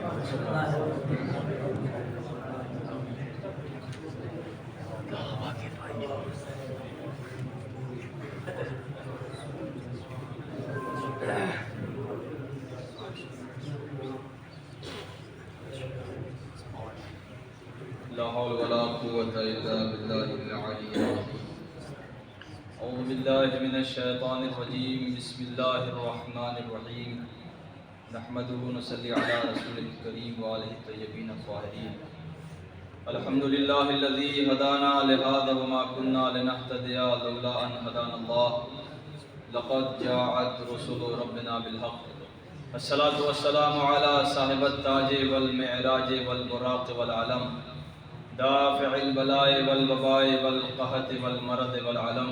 لا حول ولا قوة إلا بالله العلي العظيم. أعوذ بالله من الشيطان الرجيم. بسم الله الرحمن الرحيم. نحمده ونصلي على رسوله الكريم وآله الطيبين الطاهرين. الحمد لله الذي هدانا لهذا وما كنا لنهتدي لولا أن هدانا الله. لقد جاءت رسل ربنا بالحق. الصلاة والسلام على صاحب التاج والمعراج والبراق والعلم، دافع البلاء والوباء والقحط والمرض والعلم.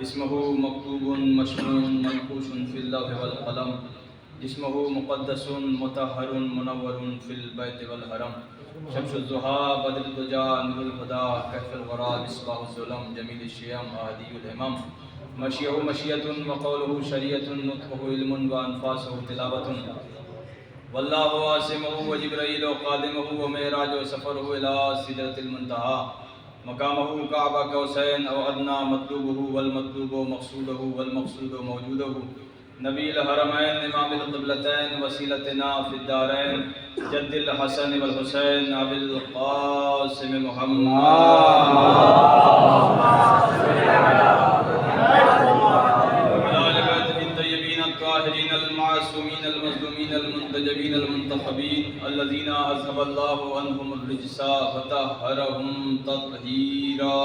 اسمه مكتوب مشمون منقوش في اللوح والقلم. اسمه مقدس مطهر منور في البيت والحرم. شمس الضحى بدر الدجى نور الهدى كهف الورى مصباح الظلم جميل الشيم هادي الامم. مشيعه مشية وقوله شريعة نطقه علم وانفاسه تلاوة. والله عاصمه وجبرائيل قادمه ومعراج وسفره إلى سدرة المنتهى. مقامه كعبہ قوسین او ادنى مطلوبه والمطلوب مقصوده والمقصود موجوده. نبی الحرمین امام القبلتین وسیلتنا فی الدارین جد الحسن والحسین ابی القاسم محمد المعصومين المظلومين المنتجبين المنتخبين الذين أذهب الله عنهم الرجس وطهرهم تطهيرا.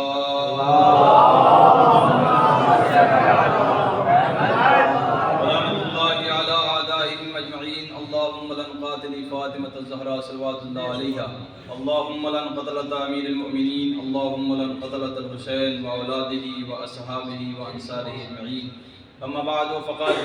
ولعنة الله على أعدائهم أجمعين. اللهم لن قاتل فاطمة الزهراء صلوات الله عليها. اللهم لن قتلت أمير المؤمنين. اللهم لن قتلت الحسين وأولاده وأصحابه وأنصاره أجمعين. أما بعد فقد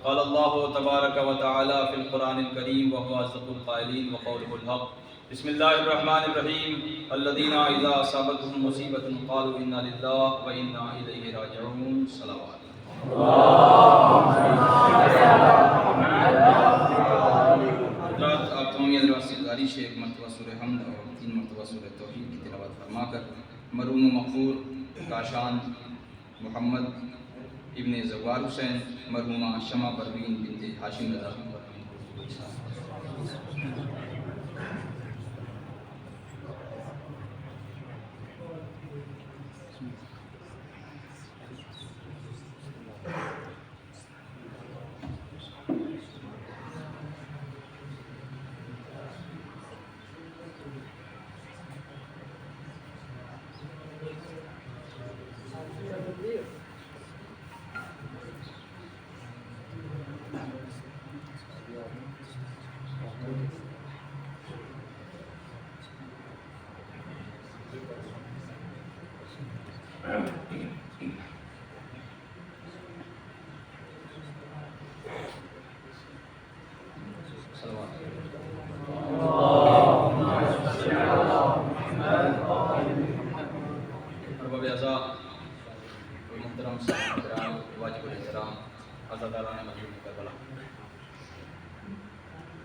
قال الله تبارك وتعالى في القرآن الكريم وهو أصدق القائلين وقوله الحق. بسم الله الرحمن الرحيم. الذين إذا أصابتهم مصيبة قالوا إنا لله وإنا إليه راجعون. صلوات. حضرات آپ تمام حضرات سے گزارش ہے ایک مرتبہ سورہ حمد اور 3 مرتبہ سورہ توحید کی تلاوت فرما کر مرحوم مغفور کاشان محمد ابن زوار حسین مرحومہ شمع پروین بنت ہاشم رضا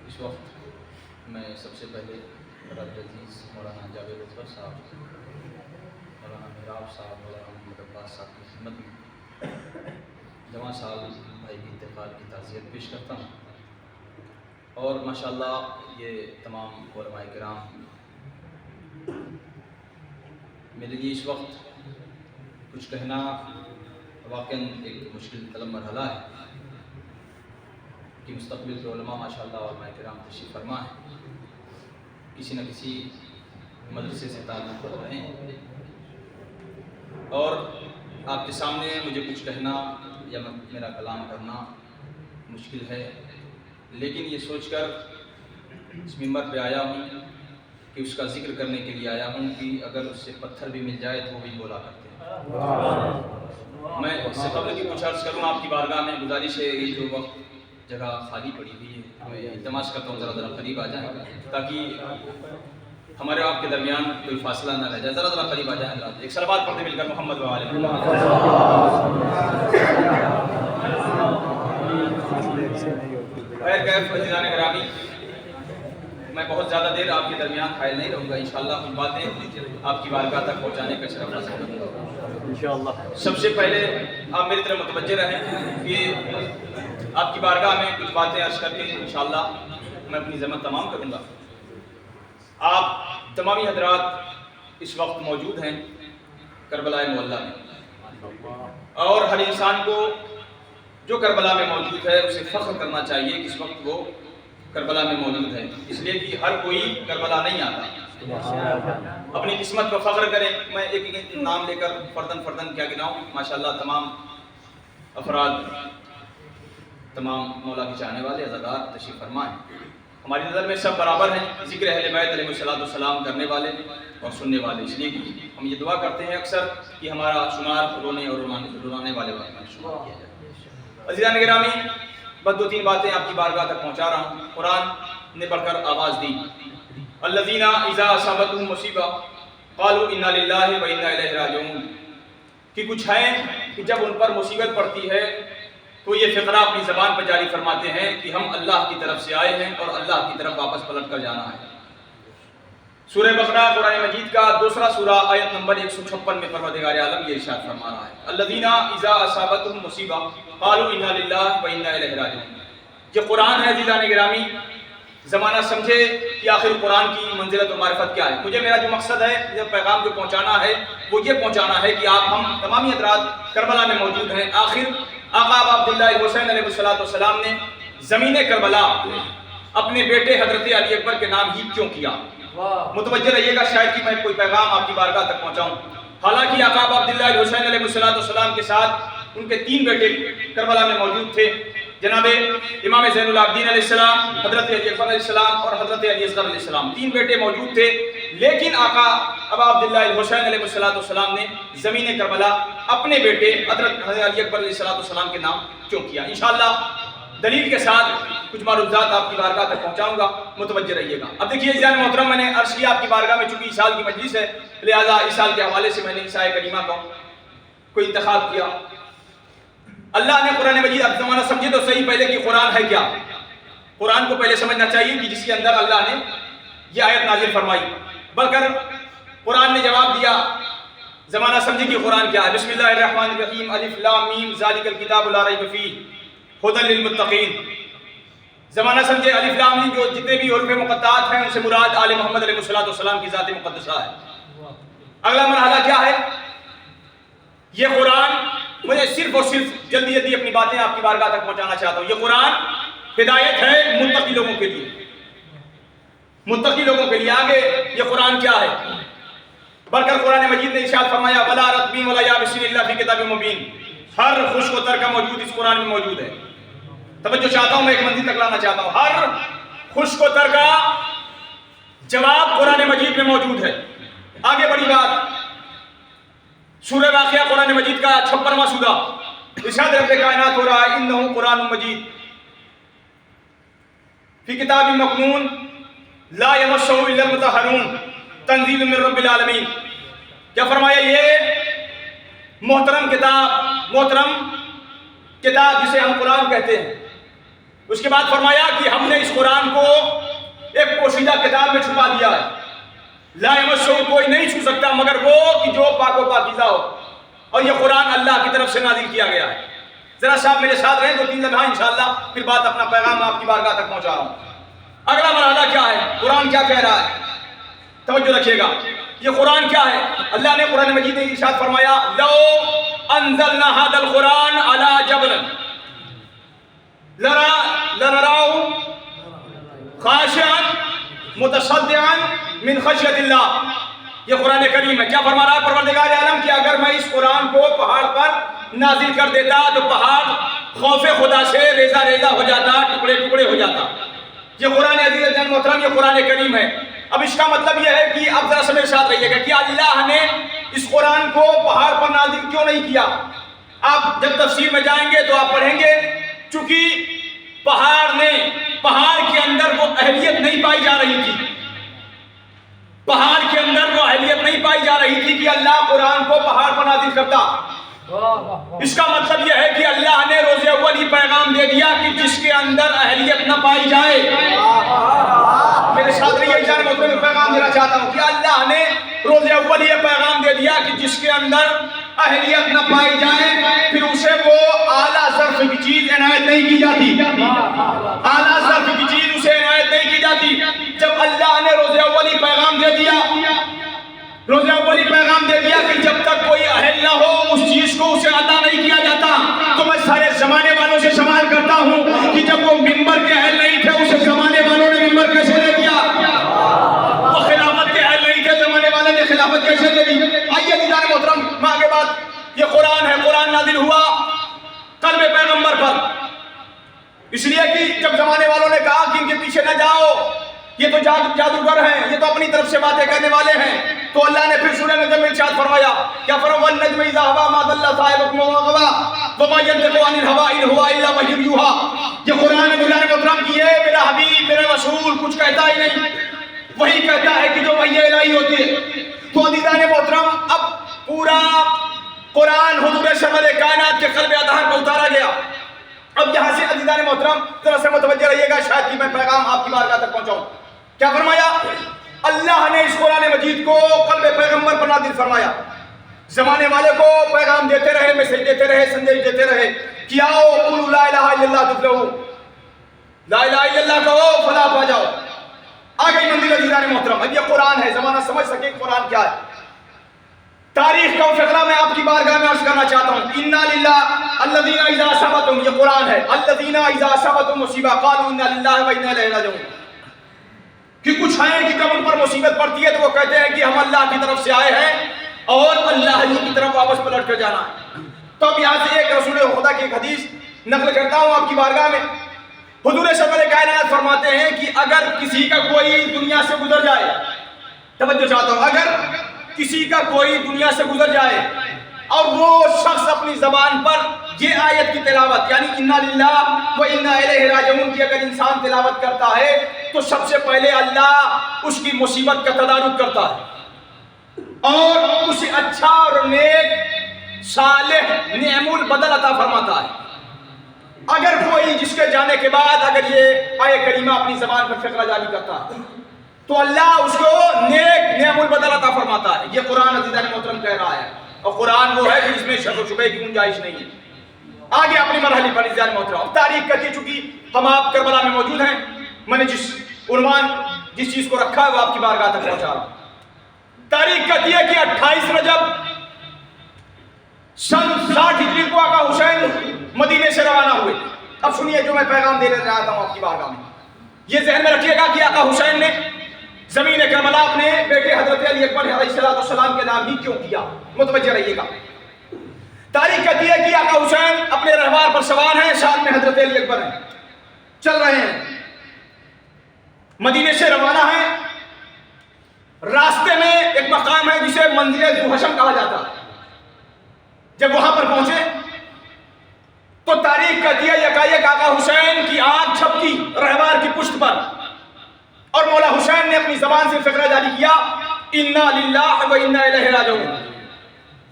اس وقت میں سب سے پہلے رب عزیز مولانا جاوید اطہر صاحب، مولانا میراب صاحب، مولانا محمد عباس صاحب کی خدمت میں جواں سال بھائی کی انتقال کی تعزیت پیش کرتا ہوں. اور ماشاءاللہ یہ تمام علماء کرام میرے لیے اس وقت کچھ کہنا واقعاً ایک مشکل طلب مرحلہ ہے کہ مستقبل کے علماء ماشاءاللہ علماء کرام تشریف فرما ہے، کسی نہ کسی مدرسے سے تعلق کر رہے ہیں، اور آپ کے سامنے مجھے کچھ کہنا یا میرا کلام کرنا مشکل ہے، لیکن یہ سوچ کر اس ممبر پہ آیا ہوں کہ اس کا ذکر کرنے کے لیے آیا ہوں کہ اگر اس سے پتھر بھی مل جائے تو وہ بھی بولا کرتے ہیں. میں اس سے قبل کہ کچھ عرض کروں آپ کی بارگاہ میں گزارش ہے یہ جو وقت جگہ خالی پڑی ہوئی ہے میں التماس کرتا ہوں ذرا قریب آ جائیں تاکہ ہمارے آپ کے درمیان کوئی فاصلہ نہ رہ جائے. ذرا قریب آ جائیں حضرات، ایک صلوات پڑھتے مل کر محمد و آل محمد. خیر کیف عزیزان گرامی، میں بہت زیادہ دیر آپ کے درمیان حائل نہیں رہوں گا، انشاءاللہ کچھ باتیں آپ کی بارگاہ تک پہنچانے کا شرف حاصل کروں گا انشاءاللہ۔ سب سے پہلے آپ میری طرف متوجہ رہیں کہ آپ کی بارگاہ میں کچھ باتیں عرض کر کے انشاءاللہ میں اپنی ذمت تمام کروں گا۔ آپ تمامی حضرات اس وقت موجود ہیں کربلا معلیٰ میں، اور ہر انسان کو جو کربلا میں موجود ہے اسے فخر کرنا چاہیے کہ اس وقت وہ کربلا میں موجود ہے، اس لیے کہ ہر کوئی کربلا نہیں آتا۔ اپنی قسمت کو فخر کریں۔ میں ایک ایک نام لے کر فردن کیا گناؤں، ماشاءاللہ تمام افراد، تمام مولا کے چاہنے والے عزادار تشریف فرما ہیں۔ ہماری نظر میں سب برابر ہیں، ذکر اہل بیت علیہ السلام کرنے والے اور سننے والے، اس لیے کہ ہم یہ دعا کرتے ہیں اکثر کہ ہمارا شمار رونے اور رلانے والے میں شمار کیا جائے۔ عزیزان گرامی، بس دو تین باتیں آپ کی بارگاہ تک پہنچا رہا ہوں۔ قرآن نے بڑھ کر آواز دی، الذین اذا اصابتهم مصیبہ قالوا انا للہ و انا الیہ راجعون، کہ کچھ ہیں کہ جب ان پر مصیبت پڑتی ہے تو یہ فقرہ اپنی زبان پر جاری فرماتے ہیں کہ ہم اللہ کی طرف سے آئے ہیں اور اللہ کی طرف واپس پلٹ کر جانا ہے۔ سورہ بقرہ قرآن مجید کا دوسرا سورہ آیت نمبر 156 میں پروردگار عالم یہ ارشاد فرما رہا ہے، الذین اذا اصابتهم مصیبہ قالوا انا للہ و انا الیہ راجعون۔ یہ قرآن ہے عزیزان گرامی، زمانہ سمجھے کہ آخر قرآن کی منزلت و معرفت کیا ہے۔ مجھے میرا جو مقصد ہے، جو پیغام جو پہنچانا ہے وہ یہ پہنچانا ہے کہ آپ ہم تمامی حضرات کربلا میں موجود ہیں۔ آخر آقا عبداللہ حسین علیہ السلام نے زمین کربلا اپنے بیٹے حضرت علی اکبر کے نام ہی کیوں کیا؟ متوجہ رہیے گا، شاید کہ میں کوئی پیغام آپ کی بارگاہ تک پہنچاؤں۔ حالانکہ آقا عبداللہ حسین علیہ السلام کے ساتھ ان کے 3 بیٹے کربلا میں موجود تھے، جناب امام زین العابدین علیہ السلام، حضرت علی اکبر علیہ السلام اور حضرت علی اصغر علیہ السلام، 3 بیٹے موجود تھے۔ لیکن آقا ابا عبداللہ حسین علیہ السلام نے زمین کربلا اپنے بیٹے حضرت علی اکبر علیہ السلام کے نام کیوں کیا؟ انشاءاللہ دلیل کے ساتھ کچھ معروضات آپ کی بارگاہ تک پہنچاؤں گا، متوجہ رہیے گا۔ اب دیکھیے عزیزان محترم، میں نے عرض کیا آپ کی بارگاہ میں چونکہ عیسال کی مجلس ہے، لہذا عیسال کے حوالے سے میں نے عیسیٰ کریمہ کو انتخاب کیا۔ اللہ نے قرآن مجید، اب زمانہ سمجھے تو صحیح پہلے کہ قرآن ہے کیا۔ قرآن کو پہلے سمجھنا چاہیے کہ جس کے اندر اللہ نے یہ آیت نازل فرمائی، بلکہ قرآن نے جواب دیا۔ زمانہ سمجھے کہ قرآن کیا ہے۔ بسم اللہ الرحمن الرحیم، الف لام میم ذالک الکتاب لا ریب فیہ ھدی للمتقین۔ زمانہ سمجھے الف لام میم جو جتنے بھی حروف مقطعات ہیں ان سے مراد آل محمد علیہ السلام کی ذات مقدسہ ہے۔ اگلا مرحلہ کیا ہے؟ یہ قرآن، مجھے صرف اور صرف جلدی اپنی باتیں آپ کی بارگاہ تک پہنچانا چاہتا ہوں۔ یہ قرآن ہدایت ہے متقی لوگوں کے لیے، متقی لوگوں کے لیے۔ آگے یہ قرآن کیا ہے؟ بڑھ کر قرآن مجید نے ارشاد فرمایا، ولا رطب ولا یابس الا فی کتاب مبین۔ ہر خشک و تر کا موجود اس قرآن میں موجود ہے۔ توجہ چاہتا ہوں، میں ایک منزل تک لانا چاہتا ہوں۔ ہر خشک و تر کا جواب قرآن مجید میں موجود ہے۔ آگے بڑی بات، سورہ واقعہ قرآن مجید کا 56واں سورہ، ارشاد رب کائنات ہو رہا ہے، انہ قرآن مجید فی کتاب مکنون لا یمسہ الا المطہرون تنزیل من رب العالمین۔ کیا فرمایا؟ یہ محترم کتاب جسے ہم قرآن کہتے ہیں۔ اس کے بعد فرمایا کہ ہم نے اس قرآن کو ایک پوشیدہ کتاب میں چھپا دیا ہے، لا یمسہ، کوئی نہیں چھو سکتا مگر وہ کہ جو پاک و پاکیزہ ہو، اور یہ قرآن اللہ کی طرف سے نازل کیا گیا ہے۔ ذرا صاحب میرے ساتھ رہیں، 2-3 لمحہ انشاءاللہ پھر بات اپنا پیغام آپ کی بارگاہ تک پہنچا رہا ہوں۔ اگلا مرحلہ کیا ہے؟ قرآن کیا کہہ رہا ہے؟ توجہ رکھیے گا، یہ قرآن کیا ہے؟ اللہ نے قرآن مجید میں ارشاد فرمایا، لو انزلنا ھذا القرآن علی جبل لرآہ خاشعا متصدعا من خشیۃ اللہ۔ یہ قرآن کریم ہے۔ کیا فرما رہا ہے پروردگار عالم کہ اگر میں اس قرآن کو پہاڑ پر نازل کر دیتا تو پہاڑ خوف خدا سے ریزہ ریزہ ہو جاتا، ٹکڑے ٹکڑے ہو جاتا۔ یہ قرآن عزیز جان محترم، یہ قرآن کریم ہے۔ اب اس کا مطلب یہ ہے کہ اب ذرا سے میرے ساتھ رہیے گا کہ اللہ نے اس قرآن کو پہاڑ پر نازل کیوں نہیں کیا؟ آپ جب تفسیر میں جائیں گے تو آپ پڑھیں گے، چونکہ پہاڑ کے اندر وہ اہلیت نہیں پائی جا رہی تھی، پہاڑ کے اندر وہ اہلیت نہیں پائی جا رہی تھی کہ اللہ قرآن کو پہاڑ پر نازل کرتا۔ اس کا مطلب یہ ہے کہ اللہ نے روز اول ہی پیغام دے دیا کہ جس کے اندر اہلیت نہ پائی جائے، میرے ساتھ رہیے جان محترم میں پیغام دینا چاہتا ہوں کہ اللہ نے روز اول یہ پیغام دے دیا کہ جس کے اندر اہلیت نہ پائی جائے پھر اسے وہ اعلیٰ ظرف کی چیز عنایت نہیں کی جاتی، اعلیٰ ظرف کی چیز اسے عنایت نہیں کی جاتی۔ جب اللہ نے روز اولی پیغام دے دیا، روز اولی پیغام دے دیا کہ جب تک کوئی اہل نہ ہو اس چیز کو اسے عطا نہیں کیا جاتا، تو میں سارے زمانے والوں سے سوال کرتا ہوں کہ جب وہ منبر کے اہل نہیں تھے اسے زمانے والوں نے منبر کیسے دے دیا؟ وہ خلافت کے اہل نہیں تھے، زمانے والے نے خلافت کیسے دے دی؟ آئیے دیدار محترم، میں آگے بات، یہ قرآن ہے، قرآن نازل ہوا قلب پیغمبر پر، اس لیے کہ جب زمانے والوں نے کہا کہ ان کے پیچھے نہ جاؤ، یہ تو جادوگر ہیں، یہ تو اپنی طرف سے باتیں کرنے والے ہیں، تو اللہ نے پھر سورہ نجم میں ارشاد فرمایا، کیا فرمایا؟ وَالنَّجْمِ إِذَا هَوَىٰ مَا ضَلَّ صَاحِبُكُمْ وَمَا غَوَىٰ وَمَا يَنطِقُ عَنِ الْهَوَىٰ إِنْ هُوَ إِلَّا وَحْيٌ يُوحَىٰ۔ یہ قرآن ہے دیدار محترم کی ہے، میرا حبیب میرا رسول کچھ کہتا ہی نہیں، وہی کہتا ہے کہ جو وحی الہی ہوتی ہے۔ تو دیدار محترم اب پورا قرآن حضور شمل کائنات کے قلب اطہر پر اتارا گیا۔ اب یہاں سے دیدار محترم ذرا سے متوجہ رہیے گا، شاید کہ میں پیغام آپ کی بارگاہ تک پہنچاؤں۔ کیا فرمایا؟ اللہ نے اس قرآن مجید کو قلب پیغمبر پر نازل فرمایا، زمانے والے کو پیغام دیتے رہے، میسج دیتے رہے، سندیش دیتے رہے کہ آؤ قولوا لا الہ الا اللہ تفلحوا، لا الہ الا اللہ کہو فلاح پا جاؤ۔ آگئی منزل دیدار محترم، اب یہ قرآن ہے، زمانہ سمجھ سکے قرآن کیا ہے۔ تاریخ کا فقرہ میں آپ کی بارگاہ میں عرض کرنا چاہتا ہوں، انا للہ الذین اذا اصابتہم، یہ قرآن ہے، الذین اذا اصابتہم مصیبہ قالوا انا للہ و انا الیہ راجعون، کہ کچھ ہیں کہ جب ان پر مصیبت پڑتی ہے تو وہ کہتے ہیں کہ ہم اللہ کی طرف سے آئے ہیں اور اللہ ہی کی طرف واپس پلٹ کر جانا ہے۔ تو اب یہاں سے ایک رسول خدا کی ایک حدیث نقل کرتا ہوں آپ کی بارگاہ میں۔ حضور سرور کائنات فرماتے ہیں کہ اگر کسی کا کوئی دنیا سے گزر جائے، توجہ چاہتا ہوں، اگر کسی کا کوئی دنیا سے گزر جائے اور وہ شخص اپنی زبان پر یہ آیت کی تلاوت یعنی انا للہ و انا الیہ راجعون کی اگر انسان تلاوت کرتا ہے تو سب سے پہلے اللہ اس کی مصیبت کا تدارک کرتا ہے اور اسے اچھا اور نیک صالح نعم البدل عطا فرماتا ہے۔ اگر کوئی جس کے جانے کے بعد اگر یہ آیت کریمہ اپنی زبان پر فقرہ جاری کرتا ہے تو اللہ اس کو نیک نعم البدل عطا فرماتا ہے۔ یہ قرآن عزیزان محترم کہہ رہا ہے، اور قرآن وہ ہے کہ جس میں شک و شبہ کی گنجائش نہیں ہے۔ آگے اپنی مرحلے پر عزیزان محترم، تاریخ کہتی ہے، چونکہ ہم آپ کربلا میں موجود ہیں، میں نے جس عنوان جس چیز کو رکھا ہے وہ آپ کی بارگاہ تک پہنچا رہا ہوں۔ تاریخ کہتی ہے کہ 28 رجب سن 60 ہجری کو آقا حسین مدینے سے روانہ ہوئے۔ اب سنیے جو میں پیغام دینے رہا تھا آپ کی بارگاہ میں، یہ ذہن میں رکھیے گا کہ آقا حسین نے زمین کربلا اپنے بیٹے حضرت علی اکبر علیہ السلام کے نام ہی کیوں کیا، متوجہ رہیے گا۔ تاریخ کہتی ہے کہ آقا حسین اپنے رہوار پر سوار ہیں، ساتھ میں حضرت علی اکبر ہیں، چل رہے ہیں، مدینے سے روانہ ہیں۔ راستے میں ایک مقام ہے جسے منزل ذو حشم کہا جاتا ہے۔ جب وہاں پر پہنچے تو تاریخ کہتی ہے یکایک آقا حسین کی آنکھ چھپکی رہوار کی پشت پر، اور مولا حسین نے اپنی زبان سے فقرہ جاری کیا، انا للہ و انا الیہ راجعون،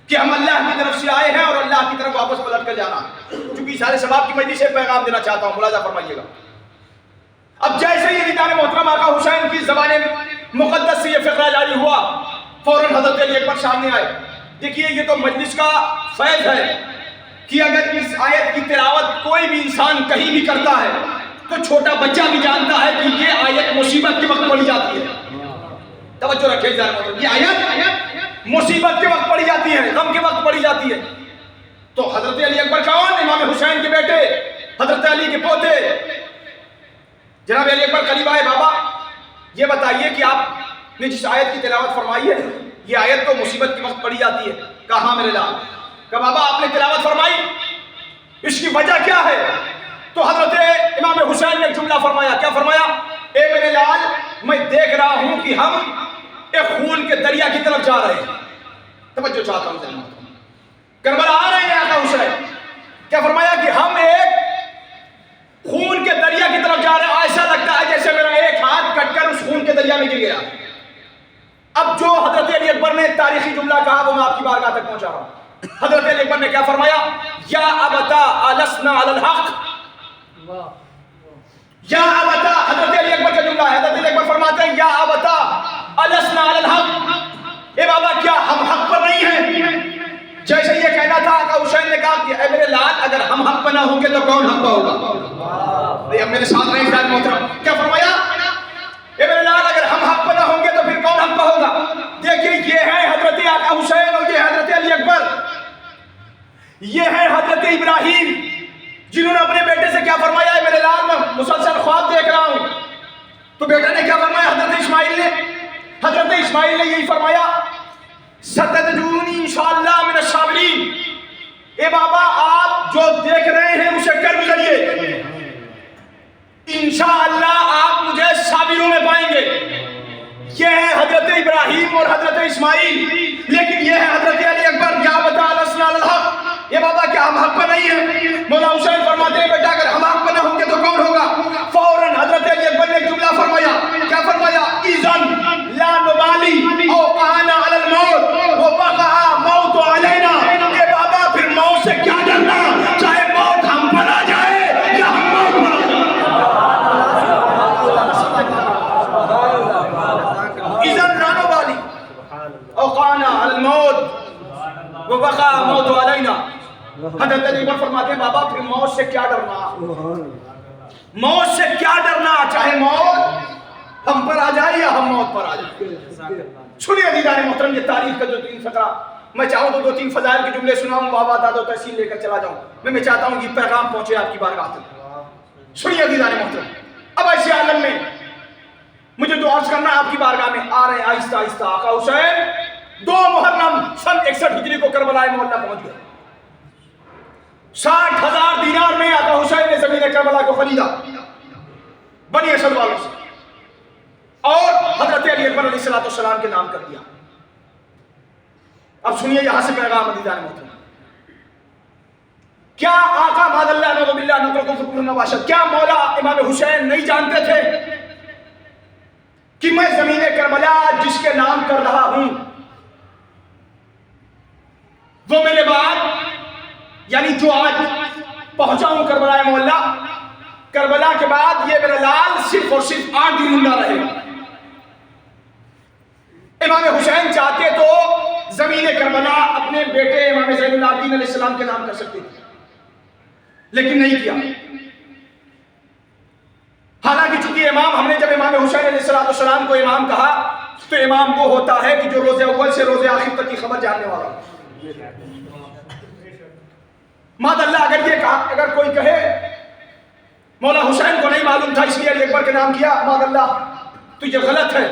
کہ ہم اللہ کی طرف سے آئے ہیں اور اللہ کی طرف واپس پلٹ کر جانا۔ چونکہ سارے ثواب کی مجلس سے پیغام دینا چاہتا ہوں، ملاحظہ فرمائیے گا۔ اب جیسے یہ دیدار محترم آقا حسین کی زبان مقدس سے یہ فقرہ جاری ہوا، فوراً حضرت علی اکبر سامنے آئے۔ دیکھیے یہ تو مجلس کا فیض ہے کہ اگر اس آیت کی تلاوت کوئی بھی انسان کہیں بھی کرتا ہے تو چھوٹا بچہ بھی جانتا ہے کہ یہ آیت مصیبت کے وقت پڑھی جاتی ہے۔ توجہ رکھیں یہ آیت مصیبت کے وقت پڑھی جاتی ہے، غم کے وقت پڑھی جاتی ہے۔ تو حضرت علی اکبر کون؟ امام حسین کے بیٹے، حضرت علی کے پوتے جناب علی اکبر قریب آئے، بابا یہ بتائیے کہ آپ نے جس آیت کی تلاوت فرمائی ہے یہ آیت تو مصیبت کے وقت پڑھی جاتی ہے۔ کہا ہاں میرے لال۔ کہا بابا آپ نے تلاوت فرمائی، اس کی وجہ کیا ہے؟ تو حضرت امام حسین نے ایک جملہ فرمایا، کیا فرمایا؟ اے میرے لال میں دیکھ رہا ہوں کہ ہم ایک خون کے دریا کی طرف جا رہے ہیں۔ توجہ چاہتا ہوں، کربلا آ رہے ہیں آقا حسین، کیا فرمایا کہ ہم ایک خون کے دریا کی طرف جا رہے ہیں، ایسا لگتا ہے جیسے میرا ایک ہاتھ کٹ کر اس خون کے دریا میں گر گیا۔ اب جو حضرت علی اکبر نے تاریخی جملہ کہا وہ میں آپ کی بارگاہ تک پہنچا رہا ہوں۔ حضرت علی اکبر نے کیا فرمایا؟ یا ابتا السنا علی الحق، یا ابتا، حضرت علی اکبر کا جملہ ہے، حضرت علی اکبر فرماتے ہیں لسنا علی الحق، اے بابا کیا ہم حق پر نہیں ہیں؟ جیسے یہ کہنا تھا آقا حسین نے کہا کہ اے میرے لال اگر ہم حق پر نہ ہوں گے تو کون حق پر ہوگا؟ اب میرے ساتھ رہے ساتھ محترم، کیا فرمایا؟ اے میرے لال اگر ہم حق پر نہ ہوں گے تو پھر کون حق پر ہوگا؟ دیکھیں یہ ہے حضرت آقا حسین اور یہ حضرت علی اکبر، یہ ہے حضرت ابراہیم جنہوں نے اپنے بیٹے سے کیا فرمایا؟ ہے میرے لال میں مسلسل خواب دیکھ رہا ہوں، تو بیٹا نے کیا فرمایا؟ حضرت اسماعیل نے یہی فرمایا ستتجونی انشاءاللہ من الصابرین، اے بابا آپ جو دیکھ رہے ہیں اسے کر گزریے، انشاءاللہ آپ مجھے صابروں میں پائیں گے۔ یہ ہے حضرت ابراہیم اور حضرت اسماعیل، لیکن یہ ہے حضرت علی اکبر، کیا بتا لسنا علی الحق، یہ بابا کیا ہم حق پر نہیں ہیں؟ مولا حسین فرماتے ہیں بیٹا اگر ہم حق پر نہ ہوں گے تو کون ہوگا؟ فوراً حضرت علی اکبر نے جملہ فرمایا، کیا فرمایا؟ اذن لا نبالی او قانا علی الموت و بقع موت علینا، اے بابا پھر موت سے کیا ڈرنا، چاہے موت ہم پر آ جائے یا ہم موت پر آ جائے۔ اذن لا نبالی او قانا علی الموت و بقع موت علینا، حضرت علی اکبر فرماتے ہیں بابا پھر موت سے کیا ڈرنا، موت سے کیا ڈرنا، چاہے موت ہم پر آ جائے یا ہم موت پر آ جائے۔ سنیے عزیزان محترم، یہ تاریخ کا جو 3 فقرہ، میں چاہوں تو 2-3 فضائل کے جملے سناؤں، بابا داد و تحسین لے کر چلا جاؤں، میں چاہتا ہوں کہ پیغام پہنچے آپ کی بارگاہ تک۔ سنیے عزیزان محترم، اب ایسے عالم میں مجھے تو عرض کرنا آپ کی بارگاہ میں آ رہے ہیں آہستہ آہستہ آقا حسین 2 محرم سن 61 ہجری کو کربلا معلیٰ پہنچ گئے۔ 60,000 دینار میں آقا حسین نے زمین کربلا کو خریدا بنی اسد والوں سے، اور حضرت علی اکبر علیہ السلام کے نام کر دیا۔ اب سنیے یہاں سے پیغام عزیزان محترم، کیا آقا معاذ اللہ نعوذ باللہ نقل کو ذکر نواشد، کیا مولا امام حسین نہیں جانتے تھے کہ میں زمین کربلا جس کے نام کر رہا ہوں وہ میرے بعد، یعنی جو آج پہنچا ہوں کربلا معلیٰ، کربلا کے بعد یہ میرا لال صرف اور صرف 8 دن زندہ رہے گا۔ امام حسین چاہتے تو زمین کربلا اپنے بیٹے امام زین العابدین علیہ السلام کے نام کر سکتے تھے، لیکن نہیں کیا۔ حالانکہ چونکہ امام، ہم نے جب امام حسین علیہ السلام کو امام کہا تو امام وہ ہوتا ہے کہ جو روز اول سے روز آخر تک کی خبر جاننے والا ہو۔ ماد اللہ اگر یہ کہا، اگر کوئی کہے مولا حسین کو نہیں معلوم تھا اس لیے علی اکبر کے نام کیا، ماد اللہ تو یہ غلط ہے۔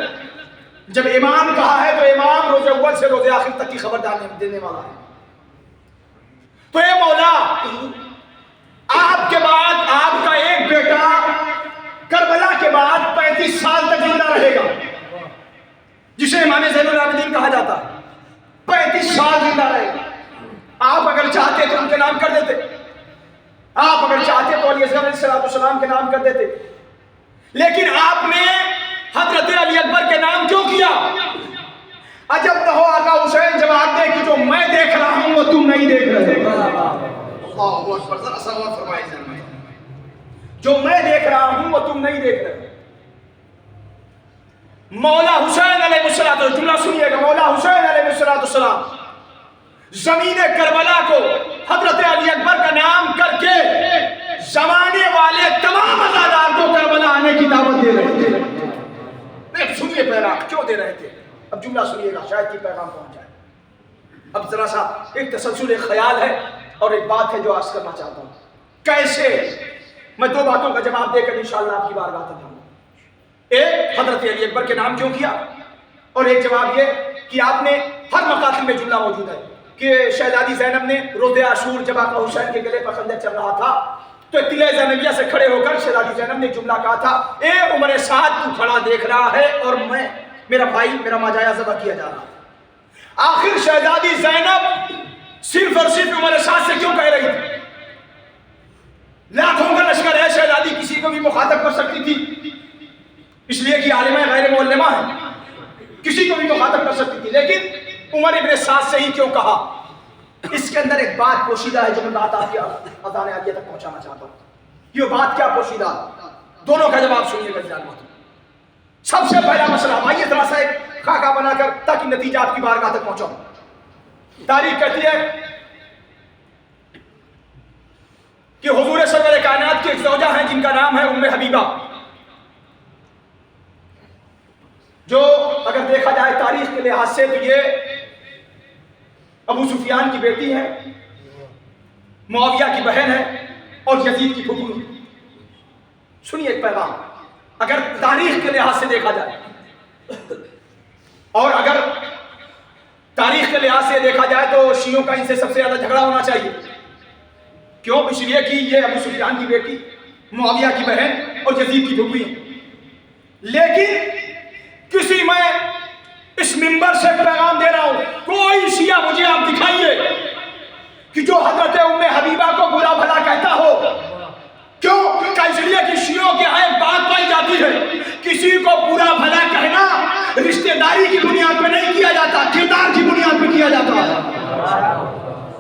جب امام کہا ہے تو امام روز اول سے روز آخر تک کی خبر دینے والا ہے۔ تو اے مولا آپ کے بعد آپ کا ایک بیٹا کربلا کے بعد 35 سال تک زندہ رہے گا، جسے امام زین العابدین کہا جاتا ہے، 35 سال زندہ رہے گا۔ آپ اگر چاہتے تو ان کے نام کر دیتے، آپ اگر چاہتے تو علی اصغر علیہ السلام کے نام کر دیتے، لیکن آپ نے حضرت علی اکبر کے نام کیوں کیا؟ عجب نہ ہو آقا حسین جواب دے کہ جو میں دیکھ رہا ہوں وہ تم نہیں دیکھ رہے۔ اللہ اکبر، ذرا سلام فرمائے جناب، جو میں دیکھ رہا ہوں وہ تم نہیں دیکھ رہے۔ مولا حسین علیہ السلام، جملہ سنیے گا، مولا حسین علیہ السلام زمین کربلا کو حضرت علی اکبر کا نام کر کے زمانے والے تمام عزادار کو کربلا آنے کی دعوت دے رہے تھے۔ سنیے پیغام کیوں دے رہے تھے، اب جملہ سنیے گا شاید کی پیغام پہنچ جائے۔ اب ذرا سا ایک تسلسل، ایک خیال ہے اور ایک بات ہے جو عرض کرنا چاہتا ہوں۔ کیسے میں 2 باتوں کا جواب دے کر انشاءاللہ آپ کی بارگاہ تک جاؤں گا۔ ایک حضرت علی اکبر کے نام کیوں کیا، اور ایک جواب یہ کہ آپ نے ہر مقاتل میں جملہ موجود ہے کہ شہزادی زینب نے روز عاشور جب آقا حسین کے گلے پر خنجر چل رہا تھا تو قلعہ زینبیہ سے کھڑے ہو کر شہزادی زینب نے جملہ کہا تھا، اے عمر سعد تو کھڑا دیکھ رہا ہے اور میں، میرا بھائی، میرا ماجایا ذبح کیا جا رہا۔ آخر شہزادی زینب صرف اور صرف عمر سعد سے کیوں کہہ رہی تھی؟ لاکھوں کا لشکر ہے، شہزادی کسی کو بھی مخاطب کر سکتی تھی، اس لیے کہ عالمہ غیر معلمہ ہے، کسی کو بھی مخاطب کر سکتی تھی، لیکن عمر ابن سعد سے ہی کیوں کہا؟ اس کے اندر ایک بات پوشیدہ ہے جو میں بات آپ کی اذان عالیہ تک پہنچانا چاہتا ہوں۔ یہ بات کیا پوشیدہ؟ دونوں کا جواب سنیے گا جان۔ سب سے پہلا مسئلہ، آئیے ذرا سا ایک خاکہ بنا کر تاکہ نتیجہ آپ کی بارگاہ تک پہنچاؤں. تاریخ کہتی ہے کہ حضور سرور کائنات کی ایک زوجہ ہیں جن کا نام ہے ام حبیبہ، جو اگر دیکھا جائے تاریخ کے لحاظ سے تو یہ ابو سفیان کی بیٹی ہے، معاویہ کی بہن ہے اور یزید کی پھوپھی ہے. سنیے ایک پیغام، اگر تاریخ کے لحاظ سے دیکھا جائے اور اگر تاریخ کے لحاظ سے دیکھا جائے تو شیعوں کا ان سے سب سے زیادہ جھگڑا ہونا چاہیے. کیوں؟ اس لیے کہ یہ ابو سفیان کی بیٹی، معاویہ کی بہن اور یزید کی پھوپھی ہے. لیکن کسی میں اس منبر سے پیغام دے رہا ہوں، کوئی شیعہ مجھے آپ دکھائیے کہ جو حضرت ام حبیبہ کو برا بھلا کہتا ہو. کیوں؟ اس لیے کہ شیعوں کے یہاں ایک بات پائی جاتی ہے، کسی کو برا بھلا کہنا رشتہ داری کی بنیاد پہ نہیں کیا جاتا، کردار کی بنیاد پہ کیا جاتا ہے.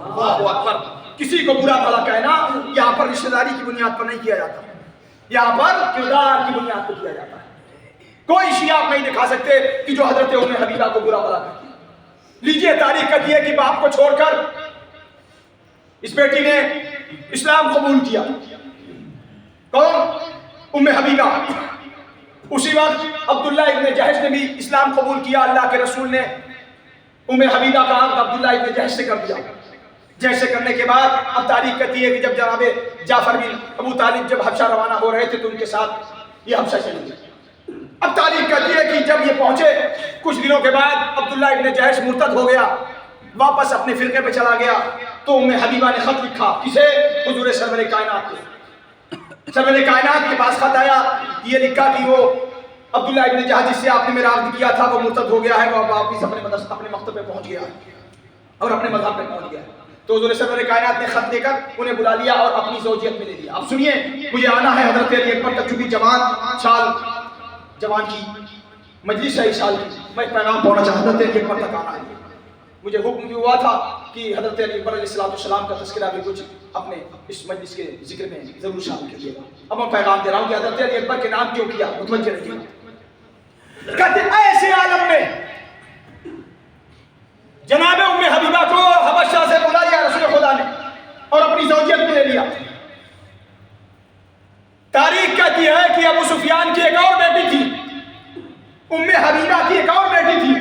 اللہ اکبر. کسی کو برا بھلا کہنا یہاں پر رشتہ داری کی بنیاد پر نہیں کیا جاتا، یہاں پر کردار کی بنیاد پر کیا جاتا ہے. کوئی شیعہ آپ نہیں دکھا سکتے کہ جو حضرت ام حبیبہ کو برا بھلا کہتی ہے. لیجئے تاریخ کہتی ہے کہ باپ کو چھوڑ کر اس بیٹی نے اسلام قبول کیا. کون؟ ام حبیبہ. اسی وقت عبداللہ ابن جہش نے بھی اسلام قبول کیا. اللہ کے رسول نے ام حبیبہ کا عقد عبداللہ ابن جہش سے کر دیا. جیسے کرنے کے بعد اب تاریخ کہتی ہے کہ جب جناب جعفر بن ابو طالب جب حبشہ روانہ ہو رہے تھے تو ان کے ساتھ یہ حبشہ چلے گئے. اب تاریخ کہتی ہے کہ جب یہ پہنچے کچھ دنوں کے بعد عبداللہ ابن جہش مرتد ہو گیا، واپس اپنے فرقے پہ چلا گیا. تو ام حبیبہ نے خط لکھا. کسے؟ حضور سرور کائنات کے. سرور کائنات کے پاس خط آیا، یہ لکھا کہ وہ عبداللہ ابن جہش جس سے آپ نے میرا عقد کیا تھا وہ مرتد ہو گیا ہے، وہ واپس اپنے مکتب پہ پہنچ گیا ہے اور اپنے مذہب پہ پہنچ گیا ہے. تو حضور سرور کائنات نے خط لے کر انہیں بلا لیا اور اپنی زوجیت میں لے لیا. اب سنیے، مجھے آنا ہے حضرت علی اکبر تک، چونکہ جوان کی مجلس ہے اس سال کی، میں ایک پیغام پہنچنا چاہتا تھا کہ پر تک آنا ہے. مجھے حکم بھی ہوا تھا کہ حضرت علی اکبر علیہ السلام کا تذکرہ بھی کچھ اپنے اس مجلس کے ذکر میں ضرور شامل کیجیے گا. اب میں پیغام دے رہا ہوں کہ حضرت علی اکبر کے نام کیوں کیا، متوجہ رہیے. کہتے ایسے عالم میں جناب ام حبیبہ کو حبشہ سے بلا لیا رسول خدا نے اور اپنی زوجیت میں لے لیا. تاریخ کہتی ہے کہ ابو سفیان کی ایک اور بیٹی تھی، ام حبیبہ کی ایک اور بیٹی تھی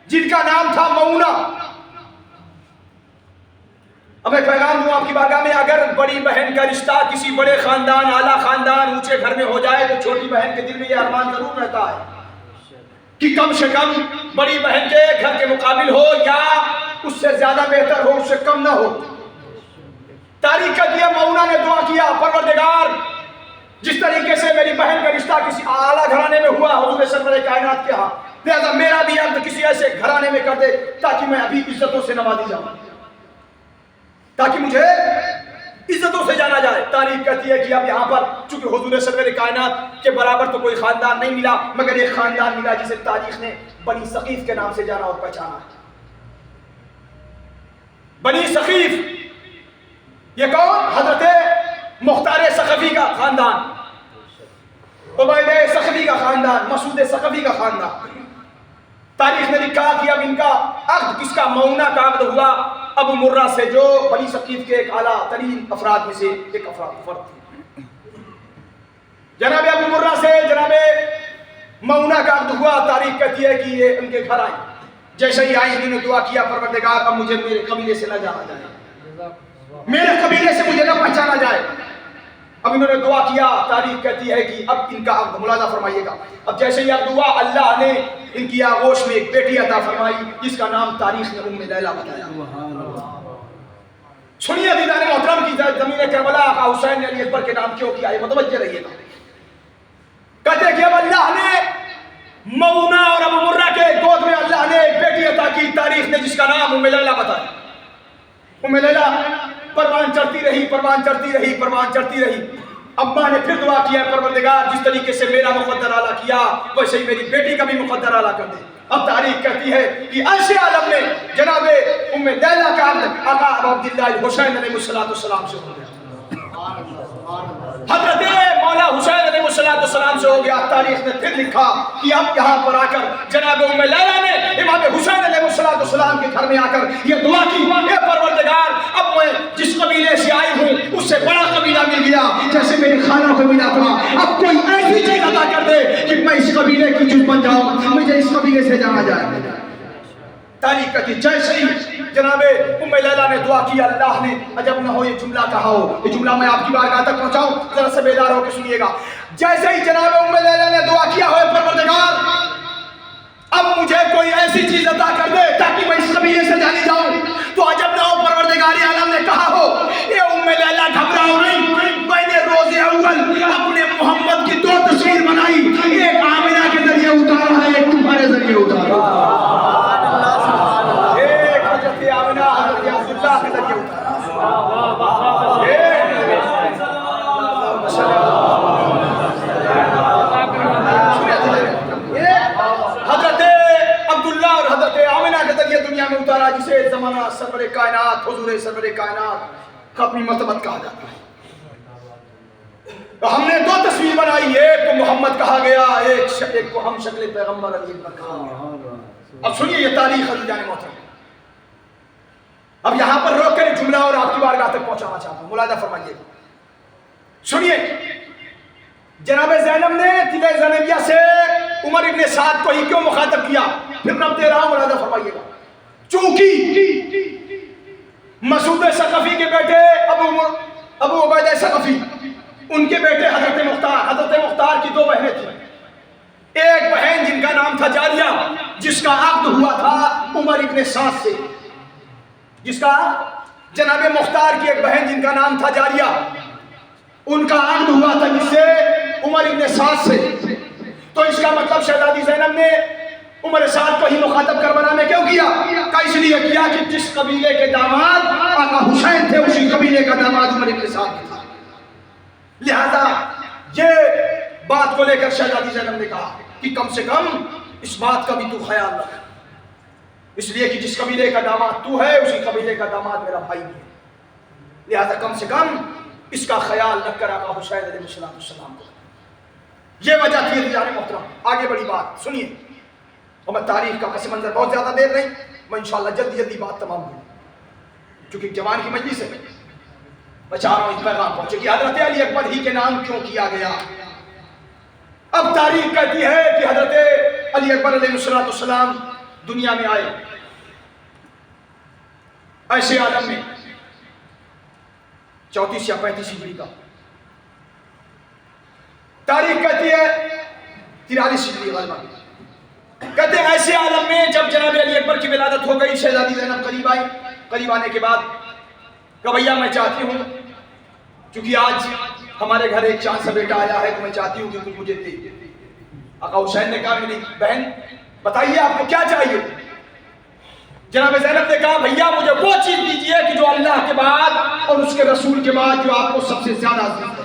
جن کا نام تھا مؤونہ. اب میں پیغام دوں آپ کی بارگاہ میں، اگر بڑی بہن کا رشتہ کسی بڑے خاندان، اعلیٰ خاندان، اونچے گھر میں ہو جائے تو چھوٹی بہن کے دل میں یہ ارمان ضرور رہتا ہے کہ کم سے کم بڑی بہن کے گھر کے مقابل ہو یا اس سے زیادہ بہتر ہو، اس سے کم نہ ہو. تاریخ کا دیا مؤونہ نے دعا کیا، پروردگار جس طریقے سے میری بہن کا رشتہ کسی اعلیٰ گھرانے میں ہوا حضور سرور کائنات کے ہاں، لہذا میرا بھی عقد کسی ایسے گھرانے میں کر دے تاکہ میں ابھی عزتوں سے نوازی جاؤں، تاکہ مجھے عزتوں سے جانا جائے. تاریخ کہتی ہے کہ اب یہاں پر چونکہ حضور سرور کائنات کے برابر تو کوئی خاندان نہیں ملا، مگر ایک خاندان ملا جسے تاریخ نے بنی ثقیف کے نام سے جانا اور پہچانا ہے. بنی ثقیف یہ کون؟ حضرت مختار ثقفی کا خاندان، عبید ثقفی کا خاندان، مسعود ثقفی کا خاندان. تاریخ نے لکھا کہ اب ان کا عقد کس کا؟ مؤونہ کا عقد ہوا ابو مرہ سے، جو بنی ثقیف کے ایک اعلیٰ ترین افراد میں سے ایک فرد تھے. جناب ابو مرہ سے جناب مؤونہ کا عقد ہوا. تاریخ کہتی ہے کہ یہ ان کے گھر آئے. جیسے ہی آئے انہوں نے دعا کیا، پروردگار اب مجھے میرے قبیلے سے نہ جانا جائے، میرے قبیلے سے مجھے نہ پہچانا جائے. اب انہوں نے دعا کیا. تاریخ کہتی ہے کہ اب ان کا عقد، ملاحظہ فرمائیے گا، اب جیسے ہی عقد ہوا اللہ نے ان کی آغوش میں ایک بیٹی عطا فرمائی جس کا نام تاریخ نے ام لیلہ بتایا. سنیے دیدار محترم کی زمین کربلا آقا حسین نے علی اکبر کے نام کیوں کیا، یہ متوجہ رہیے گا. کہتے کہ اب اللہ نے مؤونہ اور ابو مرہ کے گود میں اللہ نے ایک بیٹی عطا کی تاریخ نے جس کا نام ام لیلہ بتایا. ام لیلہ پروان چڑھتی رہی، پروان چڑھتی رہی، پروان چڑھتی رہی. اماں نے پھر دعا کیا، پروردگار جس طریقے سے میرا مقدر اعلیٰ کیا ویسے ہی میری بیٹی کا بھی مقدر اعلیٰ کر دے. اب تاریخ کہتی ہے کہ ایسے عالم میں جناب ام لیلہ کا عقد آقا ابو عبداللہ الحسین علیہ السلام سے ہو گیا. حضرت مولا حسین علیہ السلام سے ہو گیا. تاریخ نے پھر لکھا کہ اب یہاں پر آ کر جناب ام لیلہ نے امام حسین علیہ السلام کے گھر میں آ کر یہ دعا کی، اے پروردگار اب میں جس قبیلے سے آئی ہوں اس سے بڑا قبیلہ مل گیا جیسے میری خالہ کو ملا تھا. اب کوئی ایسی چیز عطا کر دے کہ میں اس قبیلے کی جز بن جاؤں، مجھے اس قبیلے سے جانا جائے. تاریخ کہتی جیسے ہی جناب ام لیلہ نے دعا کی، اللہ نے عجب نہ ہو یہ جملہ کہا ہو، یہ جملہ میں آپ کی بارگاہ تک پہنچاؤں، ذرا سے بیدار ہو کے سنیے گا. جیسے ہی جناب ام لیلہ نے دعا کیا ہوئے پروردگار اب مجھے کوئی ایسی چیز عطا کر دے تاکہ میں اس قبیلے سے جانی جاؤں، تو عجب نہ ہو پروردگار عالم نے کہا ہو اے ام لیلہ گھبراؤ نہیں، میں نے روز اول اپنے محمد کی 2 تصویر بنائی، ایک آمنہ کے ذریعے اتارا ہے، ایک تمہارے ذریعے اتارا میں اتارا، جسے زمانہ سرور کائنات حضور سرور کائنات اپنی مرتبت کہا جاتا ہے. ہم نے 2 تصویر بنائی، ایک کو محمد کہا گیا، ایک کو ہم شکل پیغمبر علی اکبر کہا گیا. اب سنیے یہ تاریخ علی جان محترم. اب یہاں پر روک کر جملہ اور آپ کی بارگاہ تک پہنچانا چاہتا ہوں، ملاحظہ فرمائیے. سنیے جناب زینب نے قلعہ زینبیہ سے عمر ابن سعد کو ہی کیوں مخاطب کیا، پھر رب دے رہا ہوں، ملاحظہ فرمائیے گا. چونکہ مسعود ثقفی کے بیٹے ابو عبیدہ ثقفی، ان کے بیٹے حضرت مختار کی 2 بہنیں تھیں. ایک بہن جن کا نام تھا جاریہ، جس کا عقد ہوا تھا عمر ابن سعد سے، جس کا جناب مختار کی ایک بہن جن کا نام تھا جاریہ، ان کا عقد ہوا تھا جس سے عمر ابن سعد سے. تو اس کا مطلب شہزادی زینب نے عمر سعد کو ہی مخاطب کربلا میں کیوں کیا؟ اس لیے کیا کہ جس قبیلے کے داماد آقا حسین تھے اسی قبیلے کا داماد عمر ابن سعد تھا. لہذا یہ بات کو لے کر شہزادی زینب نے کہا کہ کم سے کم اس بات کا بھی تو خیال رکھ، اس لیے کہ جس قبیلے کا داماد تو ہے اسی قبیلے کا داماد میرا بھائی بھی ہے، لہذا کم سے کم اس کا خیال رکھ کر آقا حسین علیہ السلام کو. یہ وجہ تھی رجال محترم. آگے بڑی بات سنیے، اور میں تاریخ کا پس منظر بہت زیادہ دیر نہیں، میں انشاءاللہ جلدی بات تمام کروں چونکہ جوان کی مجلس ہے. میں چاہ رہا ہوں اس پیغام پہنچے کہ حضرت علی اکبر ہی کے نام کیوں کیا گیا. اب تاریخ کہتی ہے کہ حضرت علی اکبر علیہ السلام دنیا میں آئے ایسے عالم میں 34 یا 35 ہجری کا. تاریخ کہتی ہے 43 ہجری غالباً. کہتے ہیں ایسے عالم میں جب جناب علی اکبر کی ولادت ہو گئی، شہزادی زینب قریب آئی. قریب آنے کے بعد کہ بھیا میں چاہتی ہوں چونکہ آج ہمارے گھر ایک چاند سا بیٹا آیا ہے تو میں چاہتی ہوں کہ تم مجھے دے. آقا حسین نے کہا میری بہن بتائیے آپ کو کیا چاہیے. جناب زینب نے کہا بھیا مجھے وہ چیز دیجیے کہ جو اللہ کے بعد اور اس کے رسول کے بعد جو آپ کو سب سے زیادہ عزیز ہے.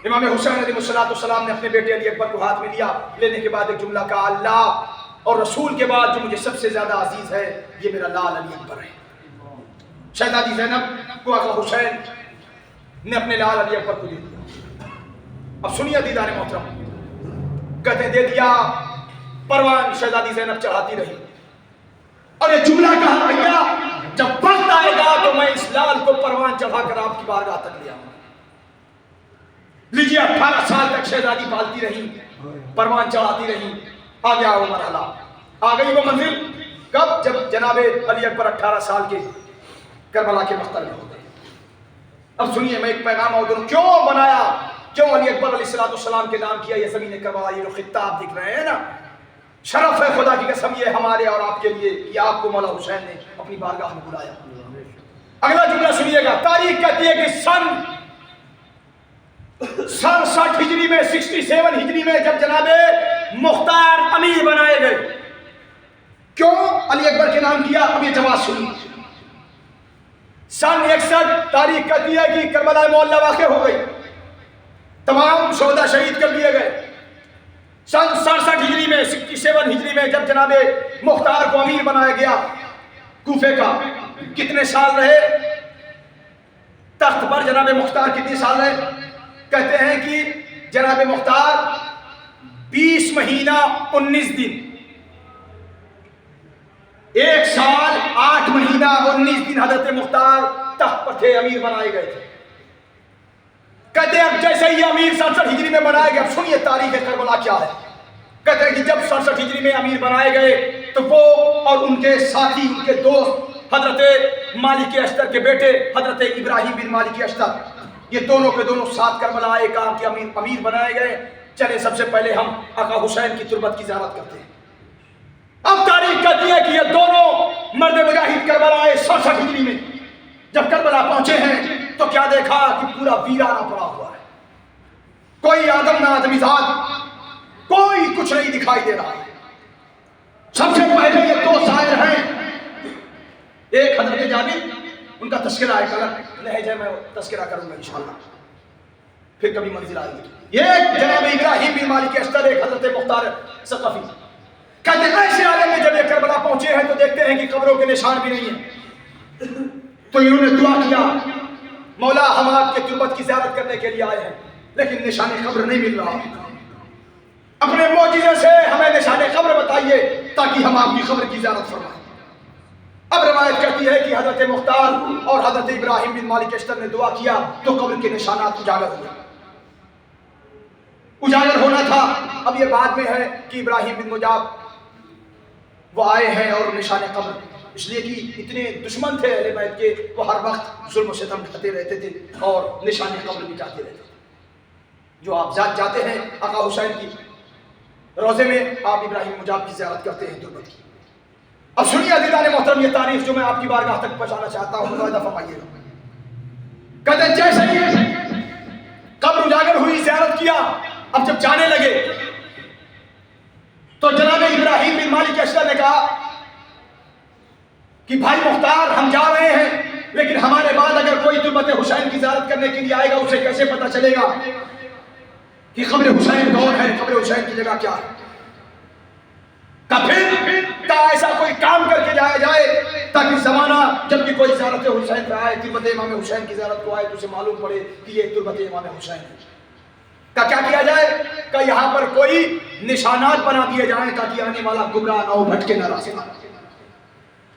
امام حسین علیہ السلام نے اپنے بیٹے علی اکبر کو ہاتھ میں لیا، لینے کے بعد ایک جملہ کہا اللہ اور رسول کے بعد جو مجھے سب سے زیادہ عزیز ہے یہ میرا لال علی اکبر ہے. شہزادی زینب کو آقا حسین نے اپنے لال علی اکبر کو دے دیا. اب سنیے دیدار محترم، کہتے دے دیا، پروان شہزادی زینب چڑھاتی رہی اور یہ جملہ کہا بھیا جب وقت آئے گا تو میں اس لال کو پروان چڑھا کر آپ کی بارگاہ تک لے آؤں. لیجیے 18 سال تک شہزادی پالتی رہی، پروان چڑھاتی رہی. آ گیا وہ مرحلہ، آ گئی وہ منزل کب؟ جب جناب علی اکبر 18 سال کے کربلا کے مقتل میں ہو گئے. اب سنیے میں ایک پیغام اور دوں کیوں بنایا، کیوں علی اکبر علیہ السلام کے نام کیا یہ زمین کربلا. یہ جو خطہ آپ دکھ رہے ہیں نا، شرف ہے خدا کی قسم یہ ہمارے اور آپ کے لیے کہ آپ کو مولا حسین نے اپنی بارگاہ میں بلایا. اگلا جملہ سنیے گا. تاریخ کہتی ہے کہ سن 60 ہجری میں 67 ہجری میں جب جناب مختار امیر بنائے گئے، کیوں علی اکبر کے نام کیا؟ اب یہ جواب سنیے. سن 61 تاریخ کہتی ہے کہ کربلا معلیٰ واقع ہو گئی، تمام شہداء شہید کر دیے گئے. سن 67 ہجری میں 67 ہجری میں جب جناب مختار کو امیر بنایا گیا کوفے کا، کتنے سال رہے؟ تخت پر جناب مختار کتنی سال رہے؟ کہتے ہیں کہ جناب مختار 20 مہینہ 19 دن، 1 سال 8 مہینہ 19 دن حضرت مختار تخت پر تھے، امیر بنائے گئے تھے۔ کہتے ہیں اب جیسے ہی امیر 67 ہجری میں بنائے گئے، اب سنیے تاریخ کربلا کیا ہے۔ کہتے ہیں کہ جب 67 ہجری میں امیر بنائے گئے تو وہ اور ان کے ساتھی، ان کے دوست حضرت مالک اشتر کے بیٹے حضرت ابراہیم بن مالک اشتر، یہ دونوں کے دونوں ساتھ کربلا آئے، کہا کہ امیر بنائے گئے، چلے سب سے پہلے ہم آقا حسین کی تربت کی زیارت کرتے ہیں۔ اب تاریخ کہتی ہے کہ یہ دونوں مرد مجاہد کربلا آئے 67 ہجری میں۔ جب کربلا پہنچے ہیں تو کیا دیکھا کہ پورا ویرانہ پڑا ہوا ہے، کوئی آدم نہ آدمی ذات، کوئی کچھ نہیں دکھائی دے رہا ہے۔ سب سے پہلے یہ 2 شاعر ہیں، ایک حضرت جابر، ان کا تذکرہ ہے، کل لہجے میں تذکرہ کروں گا انشاءاللہ، پھر کبھی منزل آئے گی۔ یہ جناب ابراہیم بن مالک اشتر، ایک حضرت مختار ثقفی۔ کہتے ہیں ایسے عالم میں جب یہ کربلا پہنچے ہیں تو دیکھتے ہیں کہ قبروں کے نشان بھی نہیں ہیں، تو انہوں نے دعا کیا، مولا ہم آپ کے تربت کی زیارت کرنے کے لیے آئے ہیں لیکن نشان قبر نہیں مل رہا، اپنے معجزے سے ہمیں نشان قبر بتائیے تاکہ ہم آپ کی قبر کی زیارت فرمائیں۔ اب روایت کہتی ہے کہ حضرت مختار اور حضرت ابراہیم بن مالک اشتر نے دعا کیا تو قبر کے نشانات اجاگر ہوئے۔ اجاگر ہونا تھا، اب یہ بعد میں ہے کہ ابراہیم بن مجاب وہ آئے ہیں اور نشان قبر، اس لیے کہ اتنے دشمن تھے اہل بیت کے، وہ ہر وقت ظلم و ستم ڈھاتے رہتے تھے اور نشان قبر بھی چاہتے رہتے تھے۔ جو آپ جاتے ہیں آقا حسین کی روزے میں، آپ ابراہیم مجاب کی زیارت کرتے ہیں تربت کی۔ اب سنیے عزیزان محترم یہ تاریخ جو میں آپ کی بارگاہ تک پہنچانا چاہتا ہوں، مشاہدہ فرمائیے گا۔ کہتے ہیں جیسے ہی قبر اجاگر ہوئی، زیارت کیا، اب جب جانے لگے تو جناب ابراہیم بن مالک اشتر نے کہا کہ بھائی مختار ہم جا رہے ہیں لیکن ہمارے بعد اگر کوئی تربت حسین کی زیارت کرنے کے لیے آئے گا اسے کیسے پتہ چلے گا کہ قبر حسین کون ہے، قبر حسین کی جگہ کیا ہے؟ پھر ایسا کوئی کام کر کے جایا جائے تاکہ زمانہ جب بھی کوئی زیارت حسین پہ آئے، تربت امام حسین کی زیارت کو آئے تو اسے معلوم پڑے کہ یہ تربت امام حسین ہے۔ کیا کیا جائے کہ یہاں پر کوئی نشانات بنا دیے جائیں تاکہ آنے والا گمراہ نہ ہو، بھٹکے نہ راستہ۔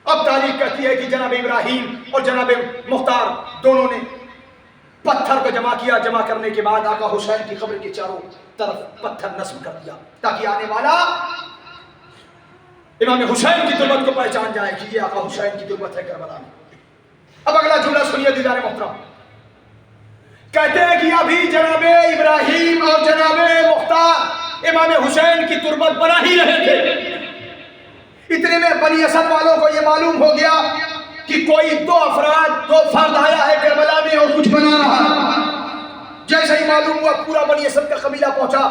اب تاریخ کہتی ہے کہ جناب ابراہیم اور جناب مختار دونوں نے پتھر کو جمع کیا، جمع کرنے کے بعد آقا حسین کی قبر کے چاروں طرف پتھر نصب کر دیا تاکہ آنے والا امام حسین کی تربت کو پہچان جائے کہ یہ آقا حسین کی تربت ہے کربلا میں۔ اب اگلا جملہ سنیے دیدار محترم، کہتے ہیں کہ ابھی جناب ابراہیم اور جناب مختار امام حسین کی تربت بنا ہی رہے تھے، اتنے میں بنی اسد والوں کو یہ معلوم ہو گیا کہ کوئی 2 فرد آیا ہے کربلا میں اور کچھ بنا رہا ہے۔ جیسے ہی معلوم ہوا پورا بنی اسد کا قبیلہ پہنچا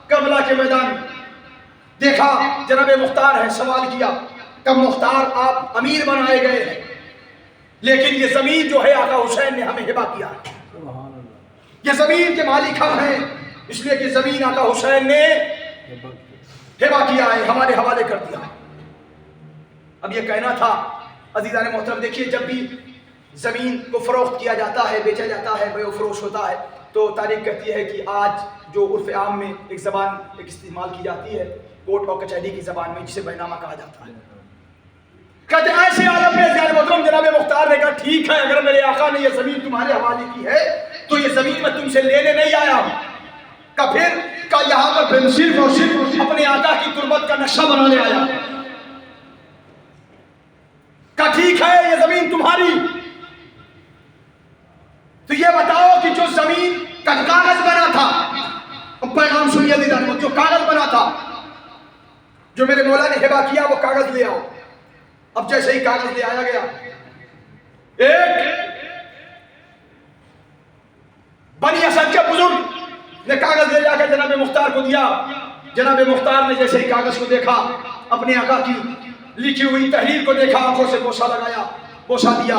کربلا کے میدان، دیکھا جناب مختار ہے، سوال کیا کہ مختار آپ امیر بنائے گئے ہیں لیکن یہ زمین جو ہے آقا حسین نے ہمیں ہبہ کیا ہے، یہ زمین کے مالک ہم ہیں، اس لیے کہ زمین آقا حسین نے ہبہ کیا ہے، ہمارے حوالے کر دیا۔ اب یہ کہنا تھا عزیزان محترم، دیکھیے جب بھی زمین کو فروخت کیا جاتا ہے، بیچا جاتا ہے، بیع و فروش ہوتا ہے تو تاریخ کہتی ہے کہ آج جو عرف عام میں ایک زبان استعمال کی جاتی ہے کورٹ اور کچہری کی زبان میں، جسے بینامہ کہا جاتا ہے۔ کہتے ہیں ایسے عالم میں عزیزان محترم جناب مختار نے کہا ٹھیک ہے اگر میرے آقا نے یہ زمین تمہارے حوالے کی ہے تو یہ زمین میں تم سے لینے نہیں آیا ہوں، کہ پھر کہ یہاں پر صرف اور صرف اپنے آقا کی تربت کا نقشہ بنانے آیا، کہ ٹھیک ہے یہ زمین تمہاری، تو یہ بتاؤ کہ جو زمین کا کاغذ بنا تھا، اب پیغام سنیے دیدار، جو کاغذ بنا تھا جو میرے مولا نے ہبہ کیا وہ کاغذ لے آؤ۔ اب جیسے ہی کاغذ لے آیا گیا، ایک بنی اسد کے بزرگ نے کاغذ لے جا کے جناب مختار کو دیا۔ جناب مختار نے جیسے ہی کاغذ کو دیکھا، اپنے آقا کی لکھی ہوئی تحریر کو دیکھا، آنکھوں سے بوسہ لگایا، بوسہ دیا،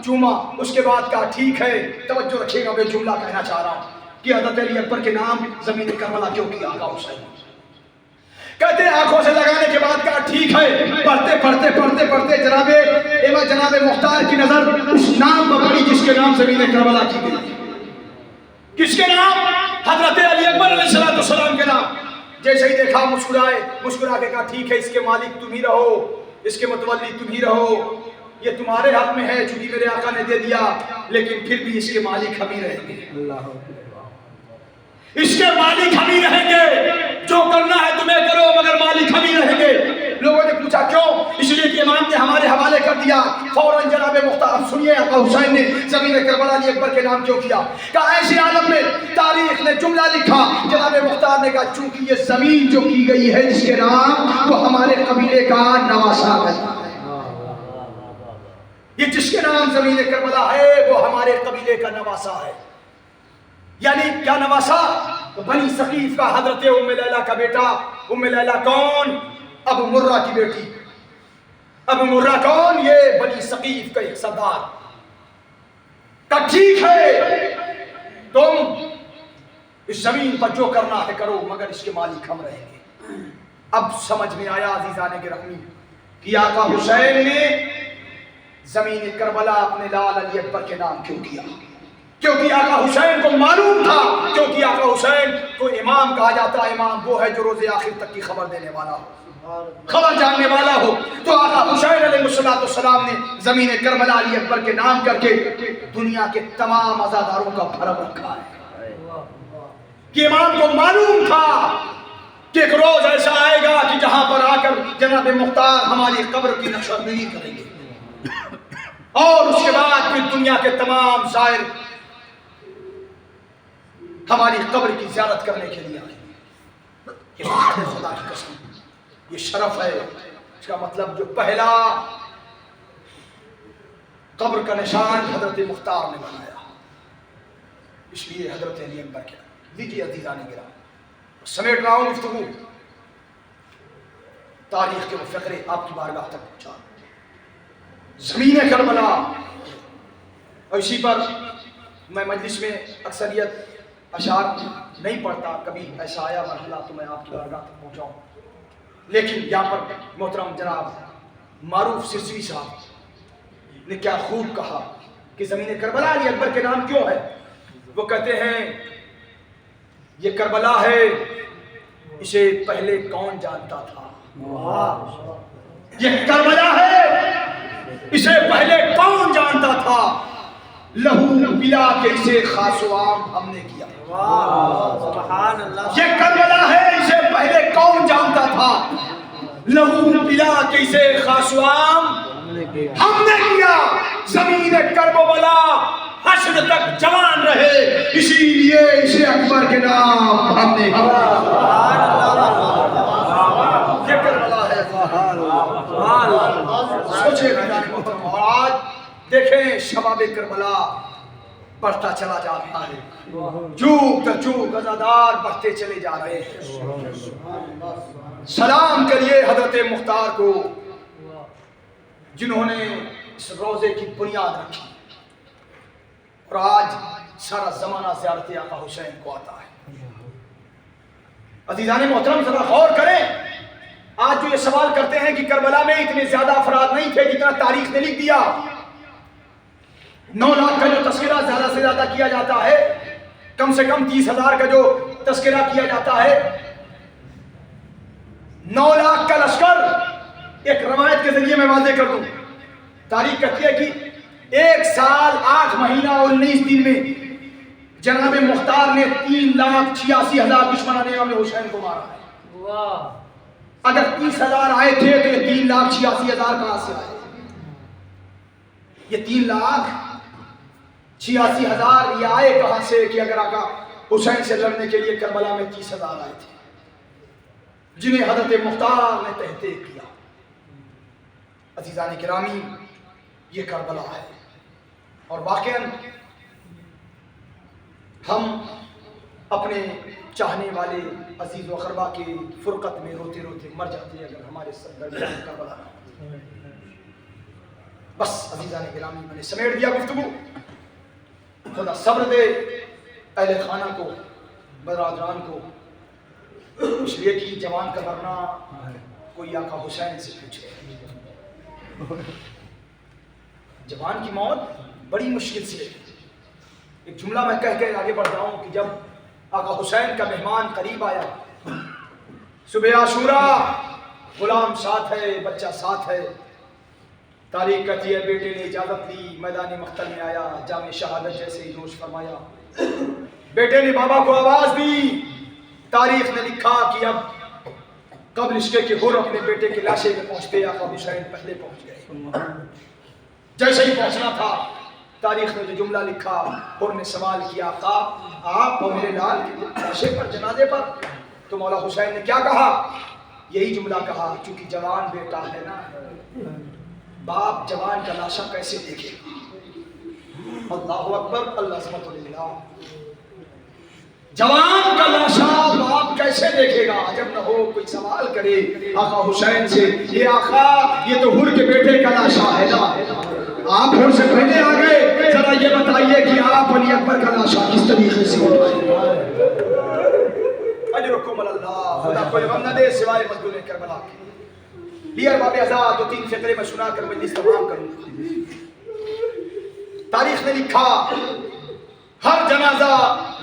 چوما، اس کے بعد کہا ٹھیک ہے توجہ رکھیے گا، میں جملہ کہنا چاہ رہا ہوں کہ حضرت علی اکبر کے نام زمین کربلا کیوں کیا آقا حسین؟ کہتے ہیں آنکھوں سے لگانے کے بعد کہا ٹھیک ہے، پڑھتے پڑھتے پڑھتے پڑھتے جناب بعد جناب مختار کی نظر اس نام پر پڑی جس کے نام زمین کربلا کی گئی. کس کے نام؟ حضرت علی اکبر علیہ السلام کے نام. جیسے ہی دیکھا مسکرائے, مسکرا کے کہا ٹھیک ہے, اس کے مالک تم ہی رہو, اس کے متولی تم ہی رہو, یہ تمہارے حق میں ہے چونکہ میرے آقا نے دے دیا, لیکن پھر بھی اس کے مالک ہم ہی رہیں گے. اس کے مالک ہم ہی رہیں گے, جو کرنا ہے تمہیں کرو مگر مالک ہم ہی رہیں گے. لوگوں نے پوچھا کیوں؟ اس لیے کہ امام نے ہمارے حوالے کر دیا. فوراً جناب مختار, سنیے آقا حسین نے زمین کربلا علی اکبر کے نام کیوں کیا؟ کہا ایسے عالم میں تاریخ نے جملہ لکھا, جناب مختار نے کہا چونکہ یہ زمین جو کی گئی ہے جس کے نام, وہ ہمارے قبیلے کا نواسہ ہے. یہ جس کے نام زمین کربلا ہے وہ ہمارے قبیلے کا نواسہ ہے. یعنی کیا نواسہ؟ بنی ثقیف کا حضرت ام لیلہ کا بیٹا. ام لیلہ کون؟ ابو مرہ کی بیٹی. ابو مرہ کون؟ یہ بنی ثقیف کا ایک سردار. کہ ٹھیک ہے تم اس زمین پر جو کرنا ہے کرو مگر اس کے مالک ہم رہیں گے. اب سمجھ میں آیا عزیزان گرامی کہ آقا حسین نے زمین کربلا اپنے لال علی اکبر کے نام کیوں کیا؟ کیونکہ آقا حسین کو معلوم تھا, کیونکہ آقا حسین کو امام کہا جاتا ہے. امام وہ ہے جو روز آخر تک کی خبر دینے والا ہو, خبر جاننے والا ہو. تو آقا حسین علیہ السلام نے زمین کربلا علی اکبر کے نام کر کے دنیا کے تمام عزاداروں کا بھرم رکھا ہے. کہ امام کو معلوم تھا کہ ایک روز ایسا آئے گا کہ جہاں پر آ کر جناب مختار ہماری قبر کی نقشبندی کریں گے, اور اس کے بعد پھر دنیا کے تمام زائر ہماری قبر کی زیارت کرنے کے لیے آئیں گے. یہ بات ہے خدا کی قسم, یہ شرف ہے. اس کا مطلب جو پہلا قبر کا نشان حضرت مختار نے بنایا, اس لیے حضرت علی اکبر کیا. لیجیے عزیزان گرامی, سمیٹ رہا ہوں گفتگو, تاریخ کے وہ فقرے آپ کی بارگاہ تک پہنچا. زمین کربلا, اور اسی پر میں مجلس میں اکثریت اشعار نہیں پڑھتا, کبھی ایسا آیا مرحلہ تو میں آپ کی بارگاہ تک پہنچاؤں. لیکن یہاں پر محترم جناب معروف سرسوی صاحب نے کیا خوب کہا کہ زمین کربلا علی اکبر کے نام کیوں ہے. وہ کہتے ہیں یہ کربلا ہے, اسے پہلے کون جانتا تھا. یہ کربلا ہے, اسے پہلے کون جانتا تھا. لہو پلا کے اسے خاص و عام ہم نے کیا. یہ کربلا ہے, اسے پہلے کون جانتا تھا. لہو پلا کے اسے خاص و عام ہم نے کیا. زمین کربلا حشر تک جوان رہے, اسی لیے اسے اکبر کے نام ہم نے کیا. یہ کربلا ہے. سوچے اور آج دیکھیں شباب کربلا بڑھتا چلا جا رہا ہے, چوک در چوک عزادار بڑھتے چلے جا رہے ہیں. سلام کریے حضرت مختار کو جنہوں نے اس روزے کی بنیاد رکھی, اور آج سارا زمانہ زیارت آقا حسین کو آتا ہے. عزیزان محترم ذرا غور کریں, آج جو یہ سوال کرتے ہیں کہ کربلا میں اتنے زیادہ افراد نہیں تھے جتنا تاریخ نے لکھ دیا. 9 لاکھ کا جو تذکرہ زیادہ سے زیادہ کیا جاتا ہے, کم سے کم 30,000 کا جو تذکرہ کیا جاتا ہے, 9 لاکھ کا لشکر. ایک روایت کے ذریعے میں واضح کر دوں, تاریخ کہتی ہے کہ 1 سال 8 مہینہ اور 19 دن میں جناب مختار نے 3,86,000 دشمنان امام حسین کو مارا ہے. اگر 30,000 آئے تھے تو یہ 3,86,000 کہاں سے آئے؟ یہ 3,86,000 یہ آئے کہاں سے کہ اگر آقا حسین سے لڑنے کے لیے کربلا میں 30,000 آئے تھے جنہیں حضرت مختار نے تحقیق کیا. عزیزان گرامی یہ کربلا ہے, اور واقعاً ہم اپنے چاہنے والے عزیز و اقربا کی فرقت میں روتے روتے مر جاتے ہیں اگر ہمارے درمیان کربلا نہ ہو. بس عزیزان گرامی میں نے سمیٹ دیا گفتگو. خدا صبر دے اہل خانہ کو, برادران کو, اس لیے کہ جوان کا مرنا کوئی آقا حسین سے پوچھے. جوان کی موت بڑی مشکل سے. ایک جملہ میں کہہ کے آگے بڑھ رہا ہوں کہ جب آقا حسین کا مہمان قریب آیا، صبح عاشوراء، غلام ساتھ ہے، بچہ ساتھ ہے، تاریخ کہتی ہے بیٹے نے اجازت لی، میدان مقتل میں آیا، جام شہادت جیسے ہی نوش فرمایا. بیٹے نے بابا کو آواز دی. تاریخ نے لکھا کہ اب قبل عشق کے حر اپنے بیٹے کے لاشے میں پہنچتے، آقا حسین پہلے پہنچ گئے. جیسے ہی پہنچنا تھا، تاریخ نے جو جملہ لکھا، حر نے سوال کیا، آقا آپ اور میرے لال کے لاشے پر، جنازے پر، تو مولا حسین نے کیا کہا؟ یہی جملہ کہا، چونکہ جوان بیٹا ہے نا، باپ جوان کا لاشا کیسے دیکھے گا؟ اللہ اکبر، اللہ عظمت للہ. جوان کا لاشا باپ کیسے دیکھے گا؟ جب نہ ہو کوئی سوال کرے آقا حسین سے، یہ آقا یہ تو حر کے بیٹے کا لاشا ہے نا، آپ حر سے پہلے آ گئے، ذرا یہ بتائیے کہ آپ علی اکبر کا لاشا کس طریقے سے اٹھائیں؟ اجرکم اللہ، خدا کوئی غم نہ دے سوائے مزدور کربلا کے. لیے باب ازاد 2-3 فقرے میں سنا کر مجلس تمام کروں. تاریخ نے لکھا ہر جنازہ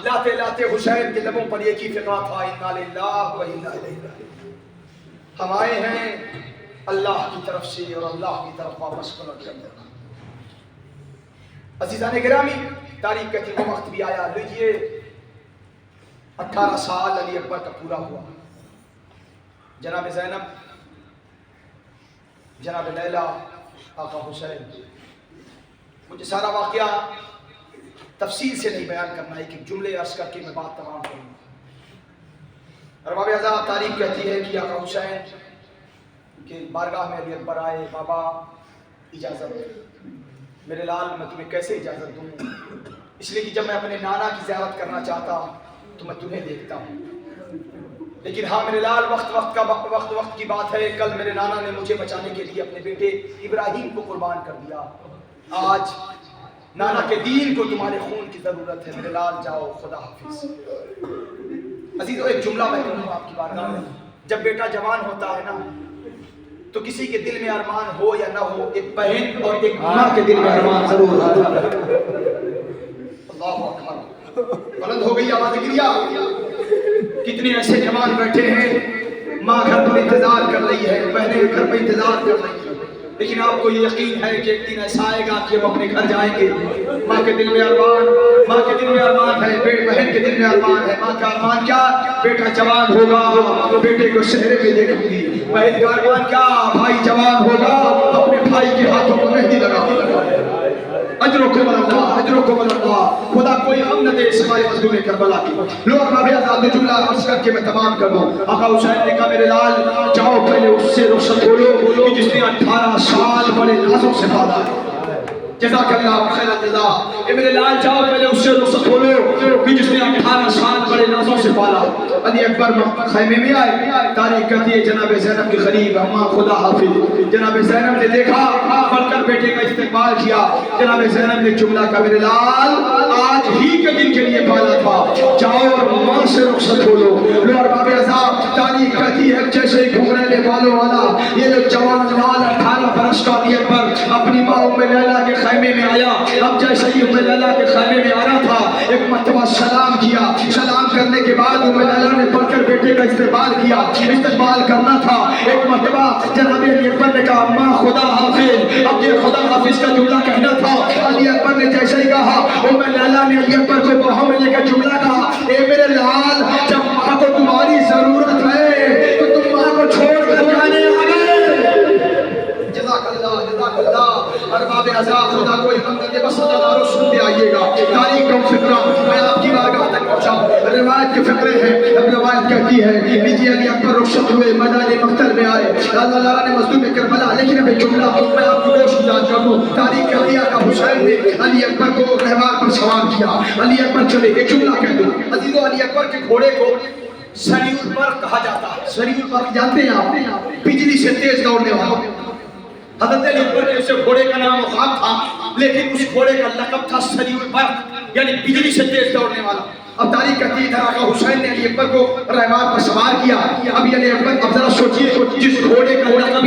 لاتے لاتے حسین کے لبوں پر ایک ہی فقرہ تھا، انا للہ و انا الیہ راجعون. ہم آئے ہیں اللہ کی طرف سے اور اللہ کی طرف واپس پلٹ کر جانا. عزیزان گرامی، تاریخ کہتی وہ وقت بھی آیا. لیجئے 18 سال علی اکبر کا پورا ہوا. جناب زینب، جناب لیلا، آقا حسین. مجھے سارا واقعہ تفصیل سے نہیں بیان کرنا ہے، کہ جملے عرض کر کے میں بات تمام کروں. ارباب اعزاز، تاریخ کہتی ہے کہ آقا حسین کے بارگاہ میں علی اکبر آئے. بابا اجازت، میرے لال میں تمہیں کیسے اجازت دوں؟ اس لیے کہ جب میں اپنے نانا کی زیارت کرنا چاہتا تو میں تمہیں دیکھتا ہوں، لیکن ہاں میرے لال وقت کی بات ہے. کل میرے نانا نے مجھے بچانے کے لیے اپنے بیٹے ابراہیم کو قربان کر دیا. آج نانا کے دین کو تمہارے خون کی ضرورت ہے. میرے لال جاؤ، خدا حافظ. عزیزو، ایک جملہ میں کہوں آپ کی بارگاہ میں. جب بیٹا جوان ہوتا ہے نا تو کسی کے دل میں ارمان ہو یا نہ ہو، ایک بہن اور ایک ماں کے دل میں ارمان ضرور ہوتا ہے. اللہ اکبر، بلند ہو گئی آواز گریا. کتنے ایسے جوان بیٹھے ہیں، ماں گھر پر انتظار کر رہی ہے، بہنیں گھر پر انتظار کر رہی ہیں، لیکن آپ کو یہ یقین ہے کہ ایک دن ایسا آئے گا کہ ہم اپنے گھر جائیں گے. ماں کے دل میں ارمان، ماں کے دل میں ارمان ہے، بہن کے دل میں ارمان ہے. ماں کا ارمان کیا؟ بیٹا جوان ہوگا، بیٹے کو شہرے میں دیکھوں گی. بہن کا ارمان کیا؟ بھائی جوان ہوگا، اپنے بھائی کے ہاتھوں کو مہندی لگاؤں گا. اجرکم اللہ، اجرکم اللہ. خدا کوئی غم نہ دے سوائے مظلوم کربلا کی. لو ارباب اعزاز، جملہ عرض کر کے میں تمام کر دوں. آقا حسین نے کہا میرے لال جاؤ، پہلے اس سے رخصت ہو لو کہ جس نے 18 سال بڑے نازوں سے پالا ہے. جزاک اللہ خیر الجزاء. اے میرے لال جاؤ، پہلے اس سے رخصت ہو لو کہ جس نے 18 سال بڑے نازوں سے پالا. علی اکبر خیمے میں آئے. تاریخ کہتی ہے جناب زینب کے قریب، اماں خدا حافظ. جناب زینب نے دیکھا، بڑھ کر بیٹے کا استقبال کیا. جناب زینب نے جملہ کہا میرے لال آج ہی کے دن کے لیے پالا تھا، جاؤ اور ماں سے رخصت ہو لو. لو ارباب اعزاز، تاریخ کہتی ہے جیسے ہی گھنگریلے بالوں والا یہ جو جوان لال 18 برس کا علی اکبر اپنی ماں ام لیلا کے خیمے میں آیا. اب جیسے ہی ام لیلا کے خیمے میں آ رہا تھا، ایک مرتبہ سلام کیا. سلام کرنے کے بعد ام لیلا نے بڑھ کر بیٹے کا استقبال کیا. استقبال کرنا تھا. ایک مرتبہ جناب علی اکبر نے کہا ماں خدا حافظ. اب یہ خدا حافظ کا جملہ کہنا تھا. علی اکبر نے جیسے ہی کہا، ام لیلا نے علی اکبر کو باہوں میں لے کر جملہ کہا، اے میرے لال جب ماں کو تمہاری ضرورت ہے تو تم ماں کو چھوڑ کر جانے آ گئے. جزاک اللہ، جزاک اللہ. ارباب اعزاز، خدا کوئی غم نہ دے، بس اداروں سنتے آئیے گا. تاریخ کا فقرہ میں آپ کی بارگاہ تک پہنچا. روایت کے فقرے ہیں. اب روایت کہتی ہے نجی علی اکبر رخصت ہوئے، میدان مقتل میں آئے. اللہ تعالیٰ نے مظلوم کربلا. لیکن اب ایک جملہ میں آپ کو روشن یاد کر دوں. تاریخ کہتی ہے کہ حسین نے علی اکبر کو رہوار پر سوار کیا. علی اکبر چلے. ایک جملہ کہہ دوں عزیزو، علی اکبر کے گھوڑے کو سریع البرق کہا جاتا ہے. سریع البرق جانتے ہیں آپ؟ بجلی سے تیز دوڑنے والا. حضرت علی اکبر کے اسے گھوڑے کا نام وقاب تھا، لیکن اس گھوڑے کا لقب تھا سریع البرق، یعنی بجلی سے تیز دوڑنے والا. اب تاریخ کہتی ہے آقا حسین نے علی اکبر کو رہوار پر سوار کیا. اب علی اکبر، اب ذرا سوچئے جس گھوڑے کا لقب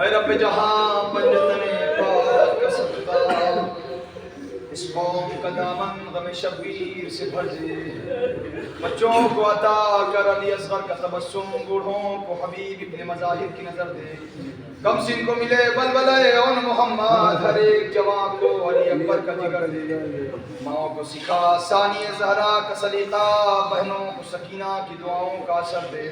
اے رب جہاں پنجتن پاک کا صدقہ اس قوم کا دامن غم شبیر سے بھر دے، بچوں کو عطا کر علی اصغر کا تبسم، بوڑھوں کو حبیب ابن مظاہر کی نظر دے، کم سن کو ملے بلبلے اون محمد، ہر ایک جوان کو علی اکبر کا جگر دے، ماؤں کو سکھا ثانی زہرا کا سلیقہ، بہنوں کو سکینہ کی دعاؤں کا اثر دے،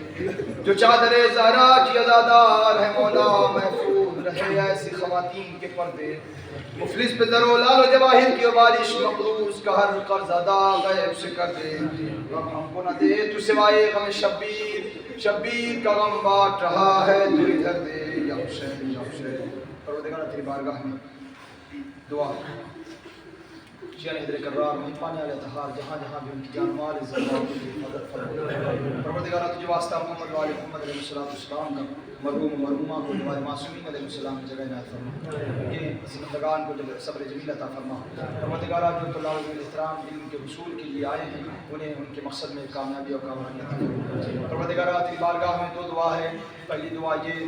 جو چادر زہرا کی عزادار ہے مولا محفوظ رہے ایسی خواتین کے پردے، مفلس پہ در و لال و جواہر کی بارش، مقروض کا ہر قرض ادا غیب سے کر دے، غم ہم کو نہ دے تو سوائے غم شبیر، شبیر کا غم بانٹ رہا ہے تو ادھر دے، یا حسین یا حسین۔ پروردگار تیری بارگاہ میں دعا شیعہ حیدر کرار محبان علیہ تہار، جہاں جہاں بھی ان کی جان مال عزت و عزت کی مدد فرما۔ پروردگار تجھے واسطہ محمد و آل محمد علیہ السلام کا مرحوم و مرحومہ کو ہمارے معصومین علیہ السلام کی جگہ عنایت فرما، ان زندگان کو صبر جمیل عطا فرما۔ پروردگار جو طلاب الاحترام علم کے حصول کے لیے آئے ہیں انہیں ان کے مقصد میں کامیابی اور کامیابی عطا فرما۔ پروردگار تیری بارگاہ میں دو دعا ہے، پہلی دعا یہ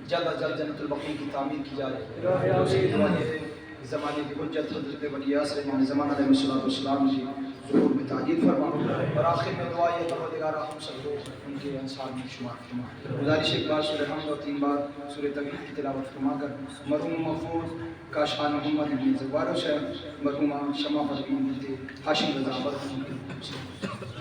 جلد از جلد جنت البقیع کی تعمیر کی جائے، دوسری دعا یہ زمانے کی حجت حضرت ولی عصر امام زمان علیہ السلام کی ظہور میں تعجیل فرما، اور آخر میں دعا یہ پروردگار ہم سب لوگ ان کے انصار میں شمار فرما۔ گزارش ایک بار سورہ حمد اور 3 بار سورہ تغییر کی تلاوت فرما کر مرحوم محفوظ کاشان محمد بن زوار حسین، مرحومہ شمع پروین بنت ہاشم رضا برکت